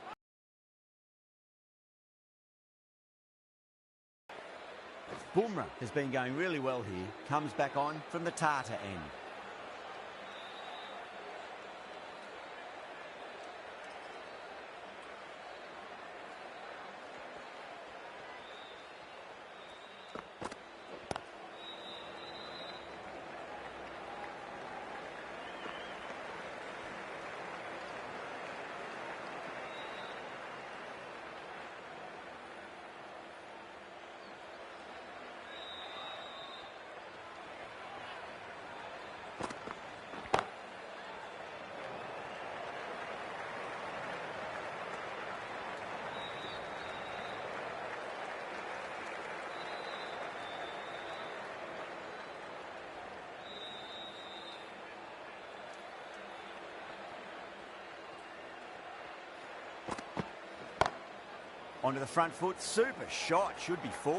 Bumrah has been going really well here. Comes back on from the Tata end. Onto the front foot, super shot, should be 4.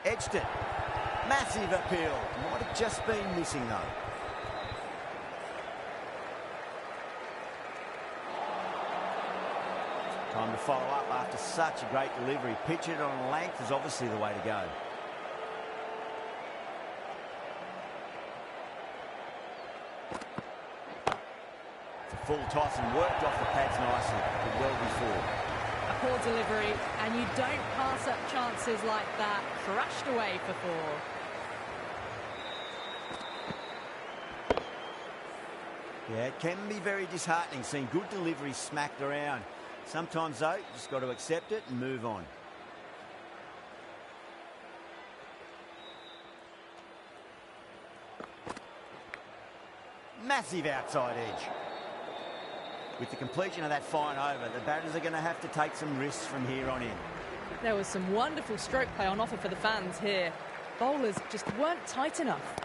Edged it. Massive appeal. Might have just been missing though. Time to follow up after such a great delivery. Pitch it on length is obviously the way to go. It's a full toss and worked off the pads nicely, but well before. A poor delivery, and you don't pass up chances like that. Crashed away for 4. Yeah, it can be very disheartening seeing good deliveries smacked around. Sometimes, though, you just got to accept it and move on. Massive outside edge. With the completion of that fine over, the batters are going to have to take some risks from here on in. There was some wonderful stroke play on offer for the fans here. Bowlers just weren't tight enough.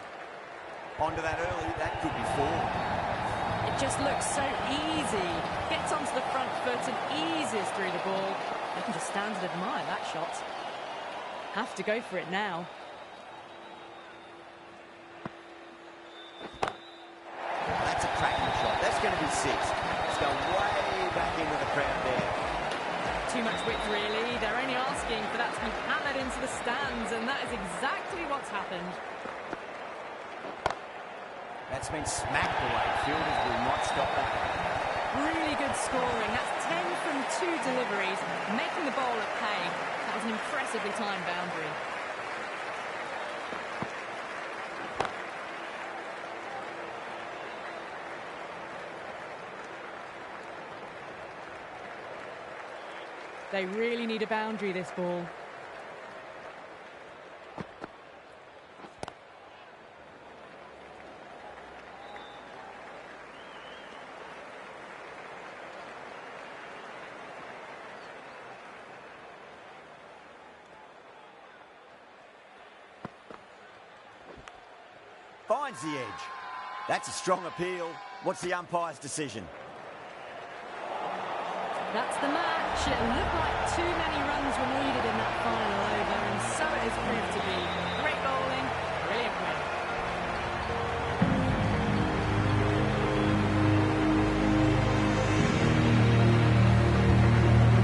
Onto that early, that could be 4. It just looks so easy. Gets onto the front foot and eases through the ball. You can just stand and admire that shot. Have to go for it now. That's a cracking shot. That's going to be It's gone way back into the crowd there. Too much width, really. They're only asking for that to be hammered into the stands, and that is exactly what's happened. That's been smacked away. Fielders will not stop that. Really good scoring. That's 10 from 2 deliveries, making the bowler pay. That was an impressively timed boundary. They really need a boundary, this ball. Finds the edge. That's a strong appeal. What's the umpire's decision? That's the match. It looked like too many runs were needed in that final over, and so it has proved